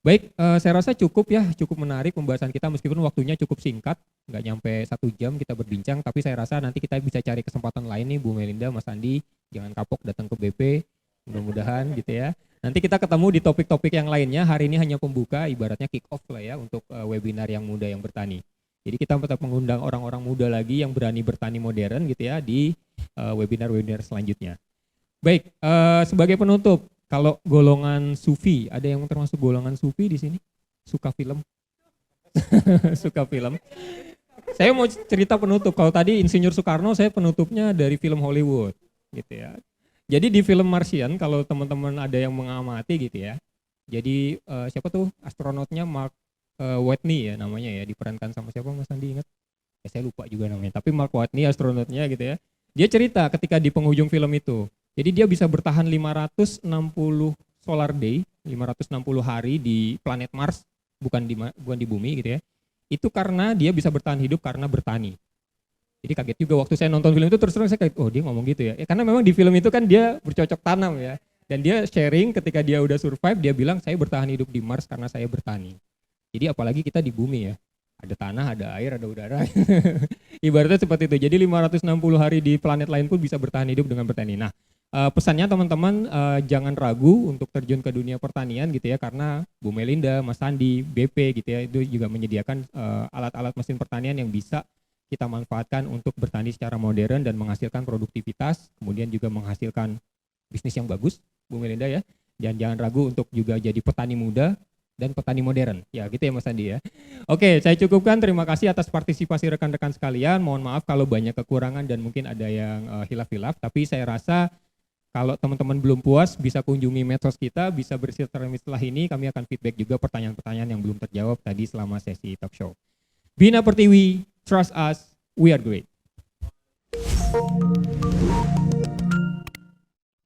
Speaker 2: Baik, saya rasa cukup ya, cukup menarik pembahasan kita meskipun waktunya cukup singkat, nggak nyampe 1 jam kita berbincang, tapi saya rasa nanti kita bisa cari kesempatan lain nih Bu Melinda, Mas Andi, jangan kapok datang ke BP, mudah-mudahan gitu ya. Nanti kita ketemu di topik-topik yang lainnya, hari ini hanya pembuka, ibaratnya kick off lah ya untuk webinar yang muda yang bertani. Jadi kita tetap mengundang orang-orang muda lagi yang berani bertani modern gitu ya di webinar-webinar selanjutnya. Baik, sebagai penutup, kalau golongan sufi, ada yang termasuk golongan sufi di sini? Suka film? Suka film. Saya mau cerita penutup. Kalau tadi Insinyur Soekarno, saya penutupnya dari film Hollywood, gitu ya. Jadi di film Martian, kalau teman-teman ada yang mengamati gitu ya. Jadi siapa tuh astronotnya Mark Watney ya namanya ya, diperankan sama siapa Mas Andi ingat? Ya, saya lupa juga namanya. Tapi Mark Watney astronotnya gitu ya. Dia cerita ketika di penghujung film itu. Jadi dia bisa bertahan 560 solar day, 560 hari di planet Mars, bukan di bumi gitu ya. Itu karena dia bisa bertahan hidup karena bertani. Jadi kaget juga waktu saya nonton film itu, terus terang saya kaget, oh dia ngomong gitu ya. Karena memang di film itu kan dia bercocok tanam ya. Dan dia sharing ketika dia udah survive, dia bilang saya bertahan hidup di Mars karena saya bertani. Jadi apalagi kita di bumi ya. Ada tanah, ada air, ada udara. Ibaratnya seperti itu. Jadi 560 hari di planet lain pun bisa bertahan hidup dengan bertani. Nah, pesannya teman-teman jangan ragu untuk terjun ke dunia pertanian gitu ya, karena Bu Melinda, Mas Andi, BP gitu ya, itu juga menyediakan alat-alat mesin pertanian yang bisa kita manfaatkan untuk bertani secara modern dan menghasilkan produktivitas, kemudian juga menghasilkan bisnis yang bagus, Bu Melinda ya. Dan jangan ragu untuk juga jadi petani muda dan petani modern. Ya gitu ya Mas Andi ya. Oke, saya cukupkan. Terima kasih atas partisipasi rekan-rekan sekalian. Mohon maaf kalau banyak kekurangan dan mungkin ada yang hilaf-hilaf, tapi saya rasa kalau teman-teman belum puas bisa kunjungi medsos kita, bisa bersilaturahmi setelah ini, kami akan feedback juga pertanyaan-pertanyaan yang belum terjawab tadi selama sesi talk show. Bina Pertiwi, trust us, we are great.